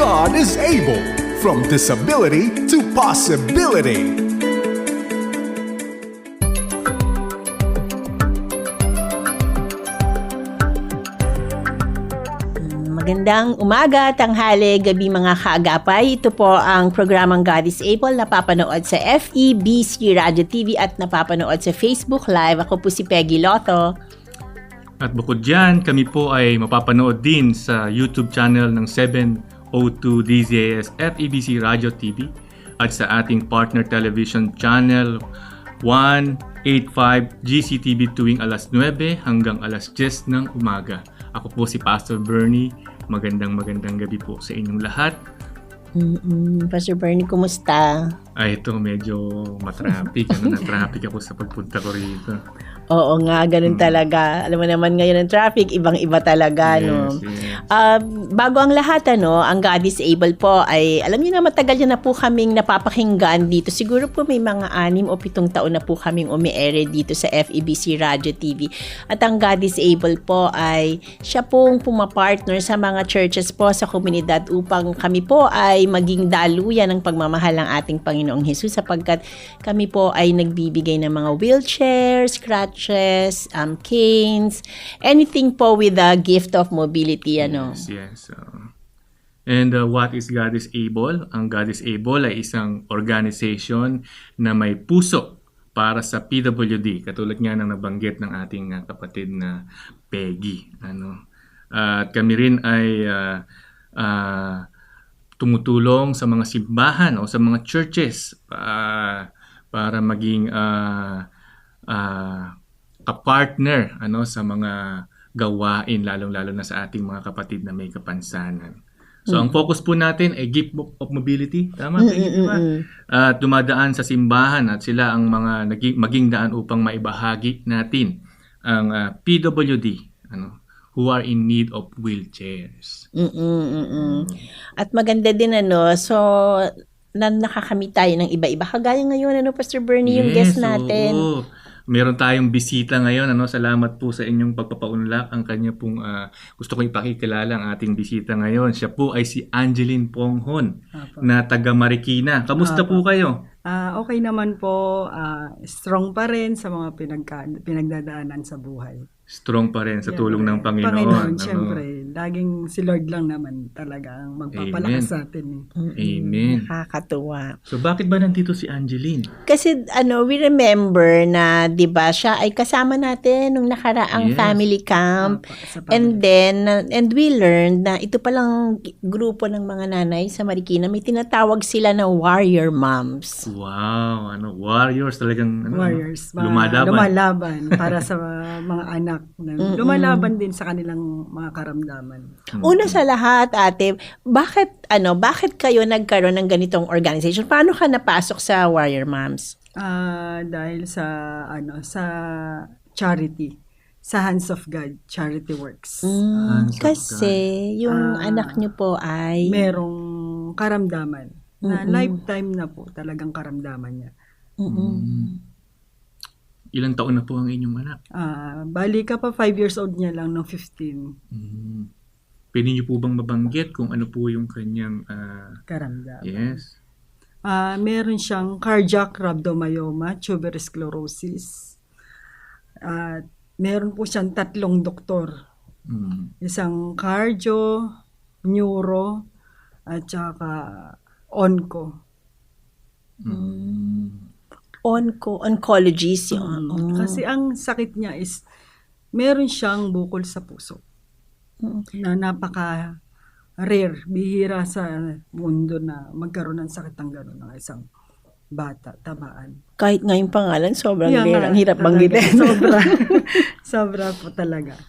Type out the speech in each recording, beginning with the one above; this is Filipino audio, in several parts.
God is able. From disability to possibility. Magandang umaga, tanghali, gabi mga kaagapay. Ito po ang programang God is Able na napapanood sa FEBC Radio TV at napapanood sa Facebook Live. Ako po si Peggy Lotto. At bukod dyan, kami po ay mapapanood din sa YouTube channel ng 702 DZAS FEBC Radio TV at sa ating partner television channel 185 GCTV tuwing alas 9 hanggang alas 10 ng umaga. Ako po si Pastor Bernie. Magandang gabi po sa inyong lahat. Pastor Bernie, kumusta? Ay, ito medyo matraffic. Na-traffic ako sa pagpunta ko rito. Oo nga, ganun talaga. Alam mo naman ngayon ang traffic, ibang-iba talaga, no? Yes. Bago ang lahat, ang God is Able po ay, alam niyo na matagal na po kaming napapakinggan dito. Siguro po may mga 6 o 7 taon na po kaming umi-air dito sa FEBC Radio TV. At ang God is Able po ay siya pong pumapartner sa mga churches po sa komunidad upang kami po ay maging daluyan ng pagmamahal ng ating Panginoong Hesus sapagkat kami po ay nagbibigay ng mga wheelchairs, crutches, canes, anything po with the gift of mobility, Yes. And what is God is Able? Ang God is Able ay isang organization na may puso para sa PWD, katulad nga ng nabanggit ng ating kapatid na Peggy. At kami rin ay tumutulong sa mga simbahan o sa mga churches para maging kapartner sa mga gawain, lalong-lalo na sa ating mga kapatid na may kapansanan. So, ang focus po natin ay gift of mobility. Tama? At dumadaan sa simbahan at sila ang mga maging daan upang maibahagi natin ang PWD, who are in need of wheelchairs. At maganda din, so nakakamit tayo ng iba-iba. Kagaya ngayon, Pastor Bernie, yung guest natin. Oo. Meron tayong bisita ngayon. Salamat po sa inyong pagpapaunlak. Ang kanya pong gusto kong ipakikilala ang ating bisita ngayon. Siya po ay si Angeline Ponghon na taga Marikina. Kamusta po kayo? Okay naman po. Strong pa rin sa mga pinagdadaanan sa buhay. Strong pa rin sa tulong ng Panginoon. Siyempre. Laging si Lord lang naman talaga ang magpapalakas sa atin. Amen. Nakakatuwa. So, bakit ba nandito si Angeline? Kasi, we remember na, di ba, siya ay kasama natin nung nakaraang family camp. And we learned na ito palang grupo ng mga nanay sa Marikina, may tinatawag sila na warrior moms. Wow, warriors talagang warriors, lumalaban para sa mga anak. Lumalaban din sa kanilang mga karamdaman. Una sa lahat, ate, bakit kayo nagkaroon ng ganitong organization? Paano ka napasok sa Warrior Moms? Dahil sa charity, sa Hands of God Charity Works. Kasi yung anak niyo po ay merong karamdaman na lifetime na po talagang karamdaman niya. Ilang taon na po ang inyong anak? Bali ka pa 5 years old niya lang, no 15. Pwede niyo po bang mabanggit kung ano po yung kanyang karamdaman? Yes. Meron siyang cardiac rhabdomyoma, tuberous sclerosis. Meron po siyang 3 doktor. Isang cardio, neuro, at saka onco. Oncologist yun. Kasi ang sakit niya is meron siyang bukol sa puso na napaka rare, bihira sa mundo na magkaroon ng sakit ng gano'n ng isang bata, tabaan. Kahit nga yung pangalan, sobrang rare. Ang hirap banggitin. Sobra po talaga.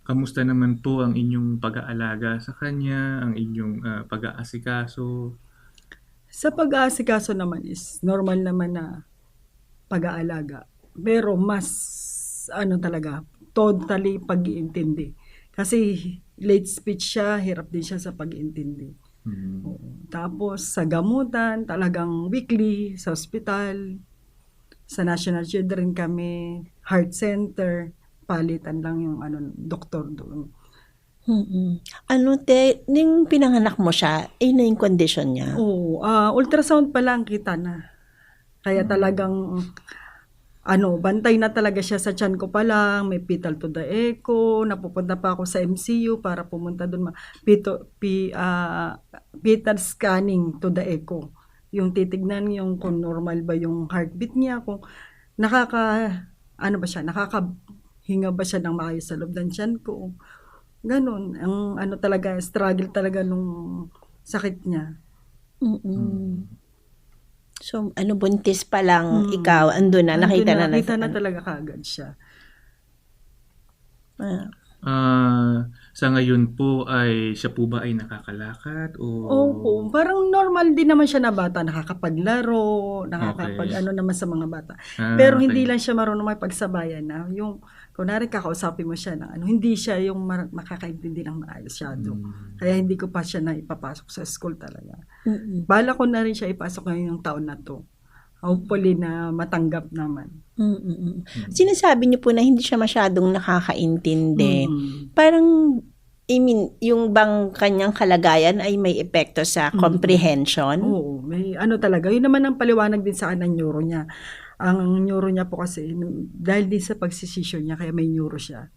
Kamusta naman po ang inyong pag-aalaga sa kanya, ang inyong pag-aasikaso? Sa pag-aasikaso naman is normal naman na pag-aalaga. Pero mas talaga, totally pag-iintindi. Kasi late speech siya, hirap din siya sa pag-iintindi. Tapos sa gamutan, talagang weekly sa ospital. Sa National Children kami, Heart Center, palitan lang yung doktor doon. Ano te, nung pinanganak mo siya, na yung condition niya? Oo, ultrasound pa lang kita na. Kaya talagang bantay na talaga siya sa tiyan ko pa lang, may fetal to the echo, napupunta pa ako sa MCU para pumunta doon, fetal scanning to the echo. Yung titignan yung kung normal ba yung heartbeat niya, kung nakakahinga ba siya ng maayos sa loob ng tiyan ko. Ganun, ang talaga, struggle talaga nung sakit niya. So, buntis pa lang ikaw, ando na, nakita na talaga kaagad siya. Sa ngayon po ay siya po ba ay nakakalakad o Opo, parang normal din naman siya na bata, nakakapaglaro, Okay. naman sa mga bata. Ah, Pero okay. hindi lang siya marunong makipagsabayan na yung kunwari kakausapin mo siya ng hindi siya yung makakaintindi ng maayos masyado. Kaya hindi ko pa siya na ipapasok sa school talaga. Bala ko na rin siya ipasok ngayong taon na to. Hopefully na matanggap naman. Sinasabi niyo po na hindi siya masyadong nakakaintindi. Parang, yung bang kanyang kalagayan ay may epekto sa comprehension? Oo, may talaga. Yun naman ang paliwanag din sa akin ng neuro niya. Ang neuro niya po kasi, dahil din sa pagsisisyon niya, kaya may neuro siya.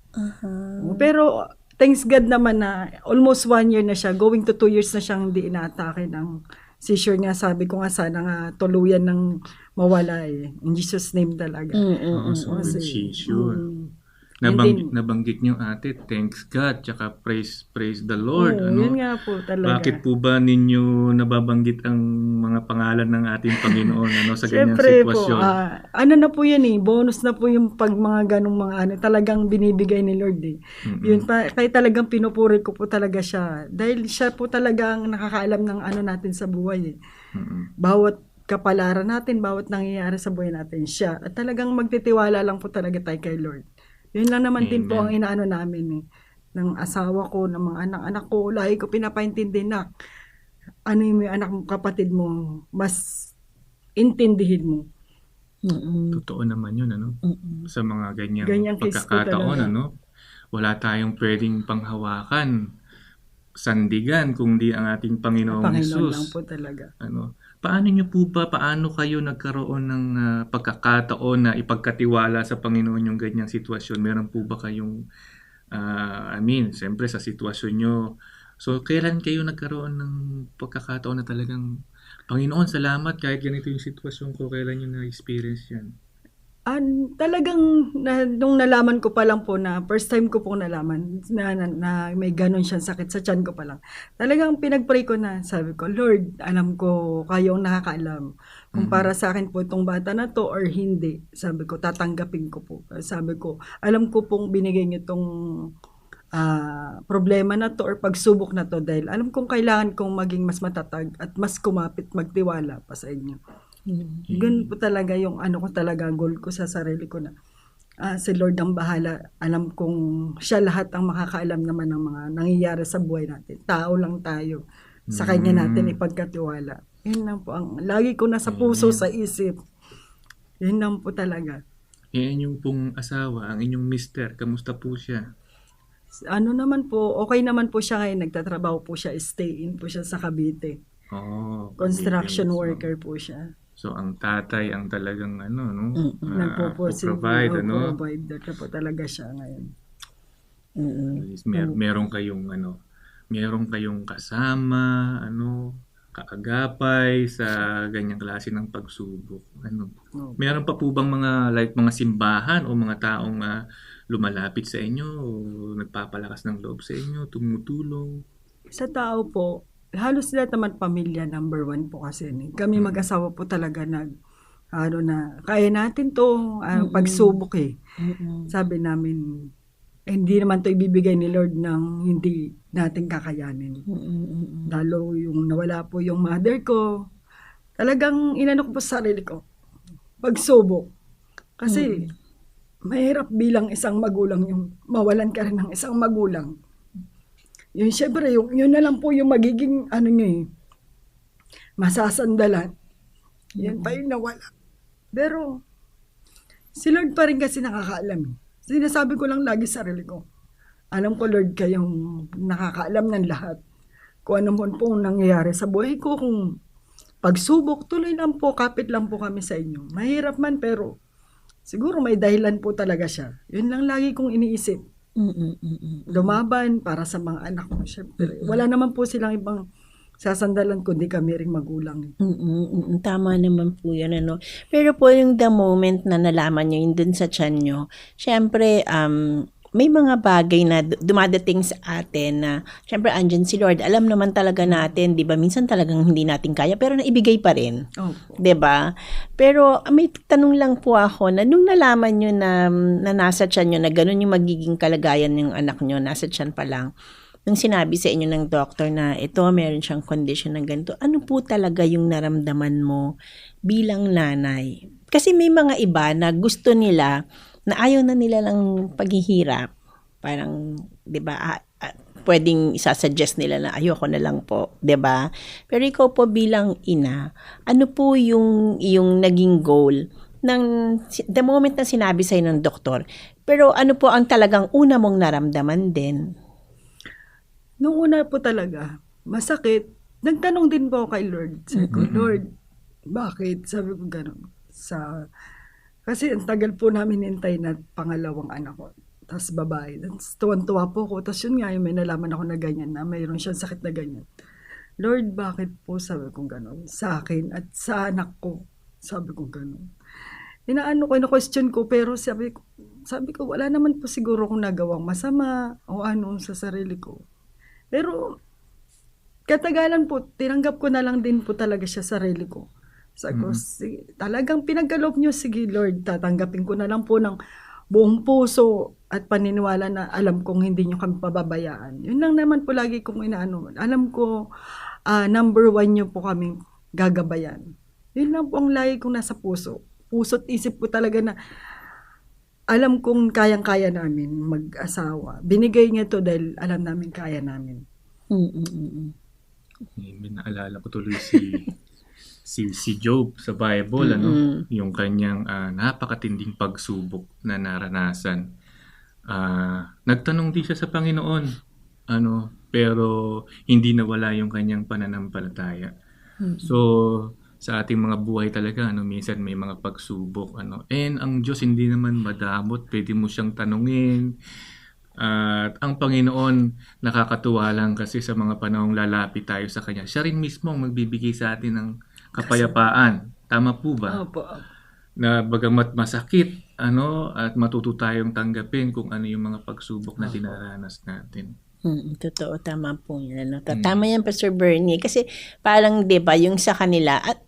Pero, thanks God naman na almost 1 year na siya, going to 2 years na siyang hindi inaatake ng seizure niya. Sabi ko nga sana nga tuluyan ng mawala In Jesus name talaga. So, Kasi, seizure. Hindi. Nabanggit niyo ate, thanks God, tsaka praise the Lord. Yun nga po talaga. Bakit po ba ninyo nababanggit ang mga pangalan ng ating Panginoon sa ganyang Siyempre sitwasyon? po, na po yan bonus na po yung pag mga ganong mga talagang binibigay ni Lord Yun pa, kaya talagang pinupuri ko po talaga siya. Dahil siya po talagang nakakaalam ng natin sa buhay Bawat kapalaran natin, bawat nangyayari sa buhay natin siya. At talagang magtitiwala lang po talaga tayo kay Lord. Yun lang naman din po ang inaano namin ng asawa ko, ng mga anak-anak ko. Lagi ko pinapaintindi na yung anak mo, kapatid mo, mas intindihin mo. Totoo naman yun, sa mga Ganyang case po pagkakataon, talaga. wala tayong pwedeng panghawakan, sandigan, kundi ang ating Panginoong Panginoon lang Hesus. po talaga. Paano kayo nagkaroon ng pagkakataon na ipagkatiwala sa Panginoon yung ganyang sitwasyon? Meron po ba kayong, siyempre sa sitwasyon nyo, so kailan kayo nagkaroon ng pagkakataon na talagang, Panginoon, salamat kahit ganito yung sitwasyon ko, kailan nyo na-experience yan? Talagang nung nalaman ko pa lang po na first time ko po nalaman na may ganon siyang sakit sa tiyan ko pa lang. Talagang pinagpray ko na, sabi ko, Lord, alam ko kayong nakakaalam kung para sa akin po itong bata na to or hindi. Sabi ko, tatanggapin ko po. Sabi ko, alam ko pong binigay niyo itong problema na to or pagsubok na to dahil alam kong kailangan kong maging mas matatag at mas kumapit, magtiwala pa sa inyo. Ganun po talaga yung ko talaga, goal ko sa sarili ko na si Lord ang bahala. Alam kong siya lahat ang makakaalam naman ng mga nangyayari sa buhay natin. Tao lang tayo. Sa kanya natin ipagkatiwala. Yun lang po ang lagi ko nasa puso, sa isip. Yun lang po talaga. Yung pong asawa, ang inyong mister, kamusta po siya? Naman po, okay naman po siya ngayon. Nagtatrabaho po siya, stay in po siya sa Cavite. Construction worker po siya. So, ang tatay ang talagang Nagpo-provide, provide, provider na po talaga siya ngayon. At least meron kayong kasama, kaagapay sa ganyang klase ng pagsubok. Meron pa po bang mga simbahan o mga taong lumalapit sa inyo o nagpapalakas ng loob sa inyo, tumutulong? Sa tao po, halos lahat naman pamilya, number 1 po kasi. Kami mag-asawa po talaga kaya natin to, pagsubok Sabi namin, hindi naman to ibibigay ni Lord ng hindi natin kakayanin. Lalo yung nawala po yung mother ko, talagang inano ko po sa sarili ko, pagsubok. Kasi, mahirap bilang isang magulang yung mawalan ka rin ng isang magulang. Yun, syempre, yun na lang po yung magiging, masasandalan. Yan pa yung nawala. Pero, si Lord pa rin kasi nakakaalam. Sinasabi ko lang lagi sa sarili ko, alam ko, Lord, kayong nakakaalam ng lahat. Kung ano man pong nangyayari sa buhay ko, kung pagsubok, tuloy lang po, kapit lang po kami sa inyo. Mahirap man, pero siguro may dahilan po talaga siya. Yun lang lagi kong iniisip. Lumaban para sa mga anak ko. Siyempre, wala naman po silang ibang sasandalan kundi kami ring magulang. Tama naman po yun, ano. Pero po yung the moment na nalaman nyo yun dun sa tiyan nyo, syempre, may mga bagay na dumadating sa atin na, syempre, andyan si Lord. Alam naman talaga natin, di ba, minsan talagang hindi natin kaya, pero naibigay pa rin. Di ba? Pero may tanong lang po ako na nung nalaman nyo na nasa tiyan nyo, na ganun yung magiging kalagayan ng anak nyo, nasa tiyan pa lang, nung sinabi sa inyo ng doktor na ito, meron siyang condition ng ganito, ano po talaga yung naramdaman mo bilang nanay? Kasi may mga iba na gusto nila na ayaw na nila ng paghihirap. Parang, di ba, pwedeng isasuggest nila na ayoko na lang po, di ba? Pero ikaw po bilang ina, ano po yung naging goal ng the moment na sinabi sa'yo ng doktor? Pero ano po ang talagang una mong naramdaman din? Nung una po talaga, masakit. Nagtanong din po ako kay Lord. Sabi ko, Lord, bakit? Sabi ko gano'n. Kasi ang tagal po namin hintay na pangalawang anak ko. Tapos babae. Tuwan-tuwa po ko. Tapos yun nga, may nalaman ako na ganyan, na mayroon siyang sakit na ganyan. Lord, bakit po? Sabi ko gano'n. Sa akin at sa anak ko. Sabi ko gano'n. Ina-question ko, pero sabi ko, wala naman po siguro kung nagawang masama o ano sa sarili ko. Pero, katagalan po, tinanggap ko na lang din po talaga siya sa sarili ko. Sabi ko, talagang pinagkaloob niyo, sige Lord, tatanggapin ko na lang po ng buong puso at paniniwala na alam kong hindi niyo kami pababayaan. Yun lang naman po lagi kong inaano. Alam ko, number 1 niyo po kaming gagabayan. Yun lang po ang lagi kong nasa puso. Puso't isip ko talaga na alam kong kayang-kaya namin mag-asawa. Binigay niya to dahil alam namin kaya namin. May naalala ko tuloy si Job sa Bible, yung kanyang napakatinding pagsubok na naranasan. Nagtanong din siya sa Panginoon, pero hindi nawala yung kanyang pananampalataya. So, sa ating mga buhay talaga, minsan may mga pagsubok, and ang Diyos hindi naman madamot, pwede mo siyang tanungin. At ang Panginoon, nakakatuwa lang kasi sa mga panahong lalapit tayo sa Kanya. Siya rin mismo ang magbibigay sa atin ng kapayapaan. Tama po ba? Opo. Na bagamat masakit, at matuto tayong tanggapin kung ano yung mga pagsubok na dinaranas natin. Totoo, tama po yan. Tama yan, Pastor Bernie. Kasi parang, di ba, yung sa kanila, at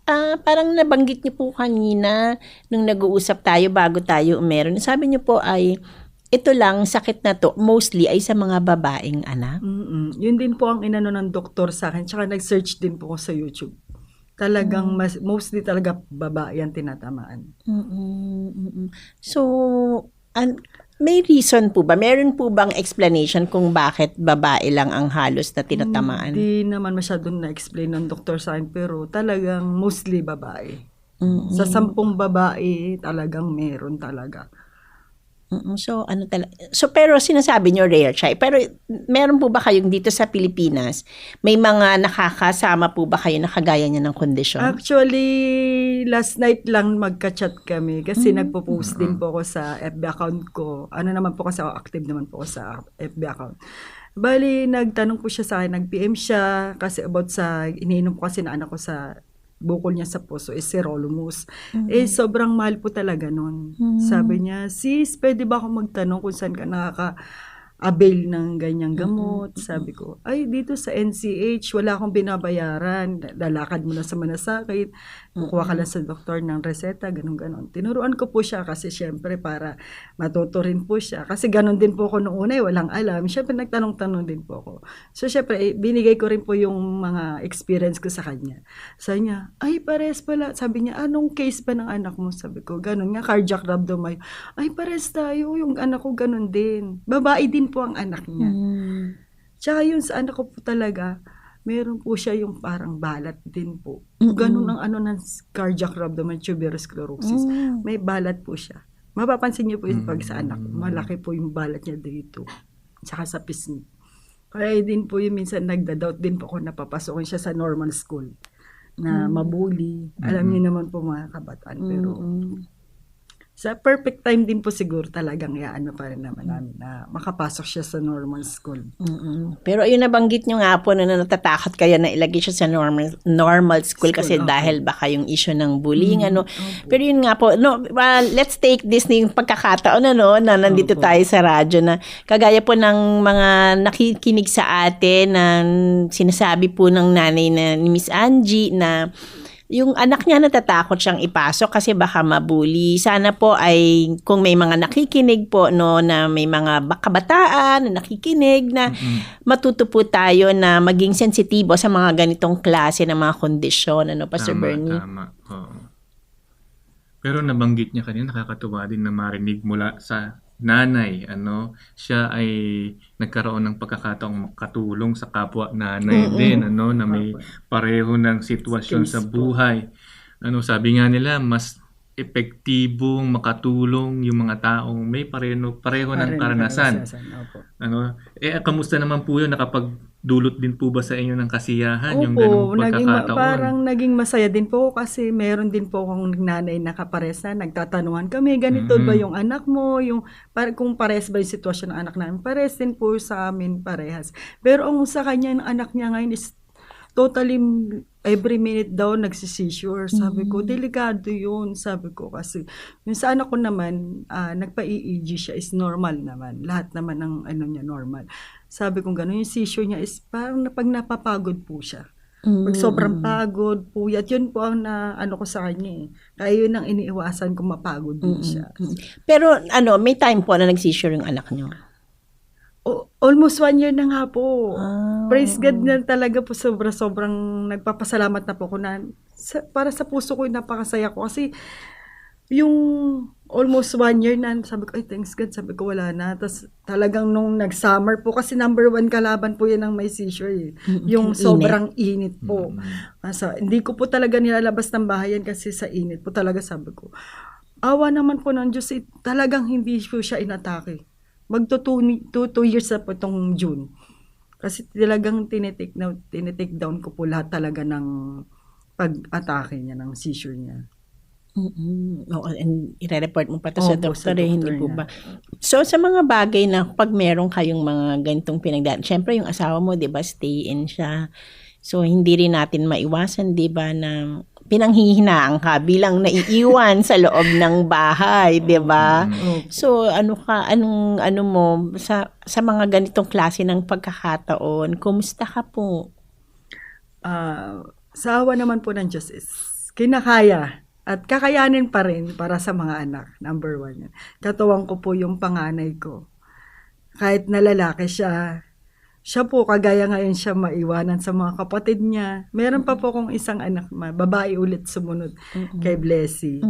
parang nabanggit niyo po kanina nung nag-uusap tayo bago tayo meron. Sabi niyo po ay, ito lang, sakit na to, mostly ay sa mga babaeng anak. Yun din po ang inano ng doktor sa akin. Tsaka nag-search din po ako sa YouTube. Talagang mostly talaga babae ang tinatamaan. So, may reason po ba? Meron po bang explanation kung bakit babae lang ang halos na tinatamaan? Hindi naman masyadong na-explain ng doktor sa akin, pero talagang mostly babae. Sa 10 babae, talagang meron talaga. So, pero sinasabi nyo rare siya. Pero meron po ba kayong dito sa Pilipinas, may mga nakakasama po ba kayo na kagaya niya ng kondisyon? Actually, last night lang magka-chat kami kasi nagpo-post din po ako sa FB account ko. Naman po kasi ako, active naman po ako sa FB account. Bali, nagtanong po siya sa akin, nag-PM siya kasi about sa, iniinom ko kasi na anak ko sa bukol niya sa puso is sirolimus. Sobrang mahal po talaga nun. Sabi niya, sis, pwede ba ako magtanong kung saan ka nakaka-avail ng ganyang gamot? Sabi ko, ay, dito sa NCH, wala akong binabayaran. Lalakad mo na sa manasakit. Kukuha ka lang sa doktor ng reseta, ganun-ganon. Tinuruan ko po siya kasi syempre para matuto rin po siya. Kasi ganun din po ako noong una, walang alam. Syempre nagtanong-tanong din po ako. So syempre, binigay ko rin po yung mga experience ko sa kanya. Sabi niya, ay pares pala. Sabi niya, anong case ba ng anak mo? Sabi ko, ganun nga, cardiac rhabdomyolysis. Ay pares tayo, yung anak ko ganun din. Babae din po ang anak niya. Tsaka yun sa anak ko po talaga, meron po siya yung parang balat din po. Ganun ang ng cardiac rhabdomyolysis, tuberous sclerosis. May balat po siya. Mapapansin niyo po yung pag sa anak, malaki po yung balat niya dito. tsaka sa pisngi. Kaya din po yung minsan nagda-doubt din po ako napapasokin siya sa normal school na mabully. Alam niyo naman po mga kabataan. Pero sa perfect time din po siguro talagang iaano pa rin naman namin na makapasok siya sa normal school. Pero ayun, nabanggit nyo nga po na natatakot kayo na ilagay siya sa normal school kasi dahil baka yung issue ng bullying, ano. Pero yun nga po, no, let's take this na yung pagkakataon na nandito tayo sa radyo na kagaya po ng mga nakikinig sa atin na sinasabi po ng nanay ni Miss Angie na yung anak niya natatakot siyang ipasok kasi baka mabully. Sana po ay kung may mga nakikinig po na may mga kabataan na nakikinig na matuto po tayo na maging sensitibo sa mga ganitong klase ng mga kondisyon, Pastor Bernie? Tama. Oo. Pero nabanggit niya kanina, nakakatuwa din na marinig mula sa nanay, siya ay nagkaroon ng pagkakataong makatulong sa kapwa nanay din, na may pareho ng sitwasyon sa buhay. Sabi nga nila, mas epektibong makatulong yung mga taong may pareho ng karanasan. Kamusta naman po yun? Nakapagdulot din po ba sa inyo ng kasiyahan yung ganung pagkakataon? Parang naging masaya din po kasi meron din po akong nanay na kapares na nagtatanungan kami, ganito ba yung anak mo? Kung pares ba yung sitwasyon ng anak namin? Pares din po sa amin, parehas. Pero ang sa kanya, yung anak niya ngayon is totally every minute daw nagsisisure. Sabi ko, delikado yun. Sabi ko kasi, yung sa anak ko naman, nagpa-EEG siya is normal naman. Lahat naman ng niya normal. Sabi ko gano'n, yung seizure niya is parang pag napapagod po siya. Pag sobrang pagod, puyat, yun po ang ko sa kanya. Kaya yun ang iniiwasan kung mapagod din siya. Pero may time po na nag-seizure yung anak niyo? Almost 1 year na nga po. Praise God na talaga po, sobrang nagpapasalamat na po ako na para sa puso ko napakasaya ko kasi yung almost 1 year na sabi ko, ay thanks God, sabi ko wala na. Tapos talagang nung nag-summer po kasi number 1 kalaban po yan ng may seizure yung sobrang init po. Hindi ko po talaga nilalabas ng bahay yan kasi sa init po talaga. Sabi ko, awa naman po ng Diyos, talagang hindi po siya inatake. Magto 2 years na po itong June. Kasi talagang tinitake down ko po lahat talaga ng pag-atake niya, ng seizure niya. And i-report mo pa to sa doktor, hindi po ba? So, sa mga bagay na pag meron kayong mga ganitong pinagdaan, syempre yung asawa mo, di ba, stay in siya. So, hindi rin natin maiwasan, di ba, na pinanghihinaan ka bilang naiiwan sa loob ng bahay, 'di ba? So anong mo sa mga ganitong klase ng pagkakataon, kumusta ka po? Sa awa naman po ng Diyos is kinakaya at kakayanin pa rin para sa mga anak. Number 1 yan. Katuwang ko po yung panganay ko. Kahit na lalaki siya po, kagaya ngayon siya maiwanan sa mga kapatid niya. Meron pa po akong isang anak, babae ulit sumunod kay Blessy.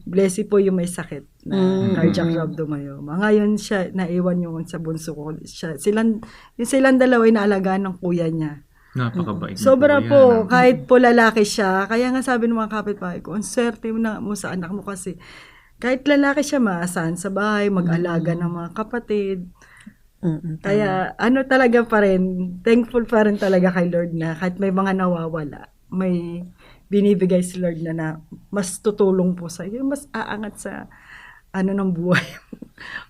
Blessy po yung may sakit na cardiac rhabdomyoma. Ngayon siya, naiwan yung sa bunso ko. Silang dalawa ay naalagaan ng kuya niya. Napakabait na sobra po yan. Kahit po lalaki siya. Kaya nga sabi ng mga kapitbahay ko, ang swerte mo sa anak mo kasi kahit lalaki siya, maasahan sa bahay, mag-alaga ng mga kapatid. Kaya talaga pa rin, thankful pa rin talaga kay Lord na kahit may mga nawawala, may binibigay si Lord na mas tutulong po sa iyo, mas aangat sa ng buhay.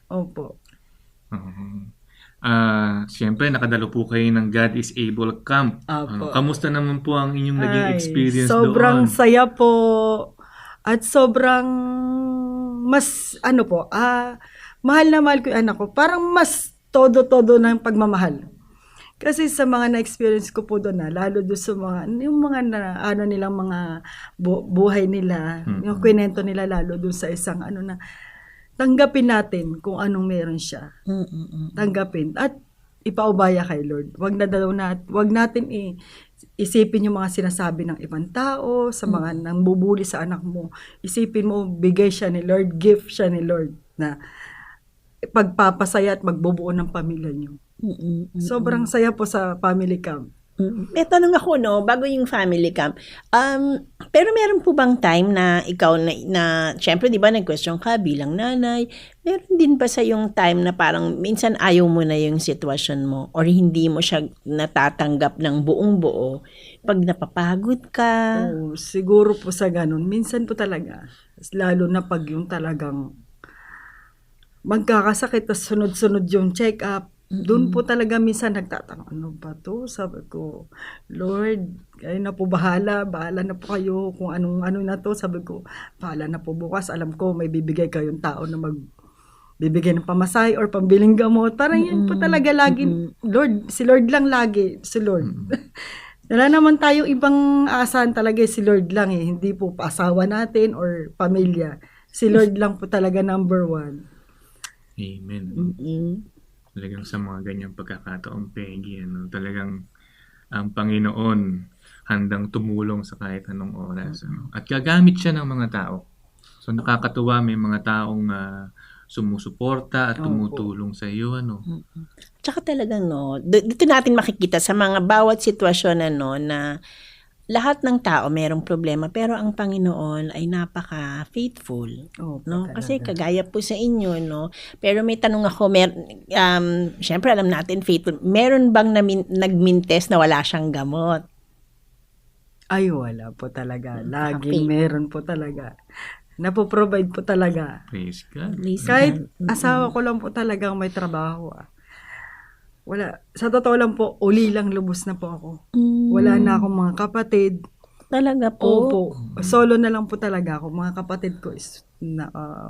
Opo. Siyempre, nakadalo po kayo ng God is Able Camp. Kamusta naman po ang inyong naging experience sobrang doon? Saya po at sobrang mas mahal na mahal ko yung anak ko. Parang mas todo ng pagmamahal. Kasi sa mga na-experience ko po doon lalo doon sa mga, yung mga nilang mga buhay nila, yung kwento nila lalo doon sa isang na, tanggapin natin kung anong meron siya. Tanggapin. At ipaubaya kay Lord. Wag natin isipin yung mga sinasabi ng ibang tao, sa mga nambubuli sa anak mo. Isipin mo, bigay siya ni Lord, gift siya ni Lord na pagpapasaya at magbubuo ng pamilya niyo. Sobrang saya po sa family camp. May tanong ako, bago yung family camp. Pero meron po bang time na ikaw na syempre, di ba, nag-question ka bilang nanay, Meron din ba sa yung time na parang minsan ayaw mo na yung sitwasyon mo or hindi mo siya natatanggap ng buong buo pag napapagod ka? Oo, siguro po sa ganun. Minsan po talaga. Lalo na pag yung talagang magkakasakit tas sunod-sunod yung check-up. Doon po talaga minsan nagtatanong, ano ba to? Sabi ko, Lord, kayo na po bahala. Bahala na po kayo kung anong-ano na to. Sabi ko, bahala na po bukas. Alam ko, may bibigay kayong tao na bibigay ng pamasahe or pambiling gamot. Parang yun po talaga lagi. Lord, si Lord lang lagi. Si Lord. Wala naman tayong ibang asahan talaga. Si Lord lang eh. Hindi po asawa natin or pamilya. Si Lord lang po talaga number one. Amen. Talagang sa mga ganyang pagkakataon, Peggy, talagang ang Panginoon handang tumulong sa kahit anong oras. At gagamit siya ng mga tao. So nakakatuwa, may mga taong sumusuporta at tumutulong sa iyo. Tsaka talagang dito natin makikita sa mga bawat sitwasyon na lahat ng tao merong problema pero ang Panginoon ay napaka-faithful, no? Kasi kagaya po sa inyo, no? Pero may tanong ako, syempre alam natin faithful. Meron bang nagmintes na wala siyang gamot? Ay, wala po talaga. Laging meron po talaga. Napoprovide po talaga. Praise God. Kahit asawa ko lang po talagang may trabaho. Wala. Sa totoo lang po, uli lang lubos na po ako. Wala na akong mga kapatid. Talaga po? Opo. Solo na lang po talaga ako. Mga kapatid ko is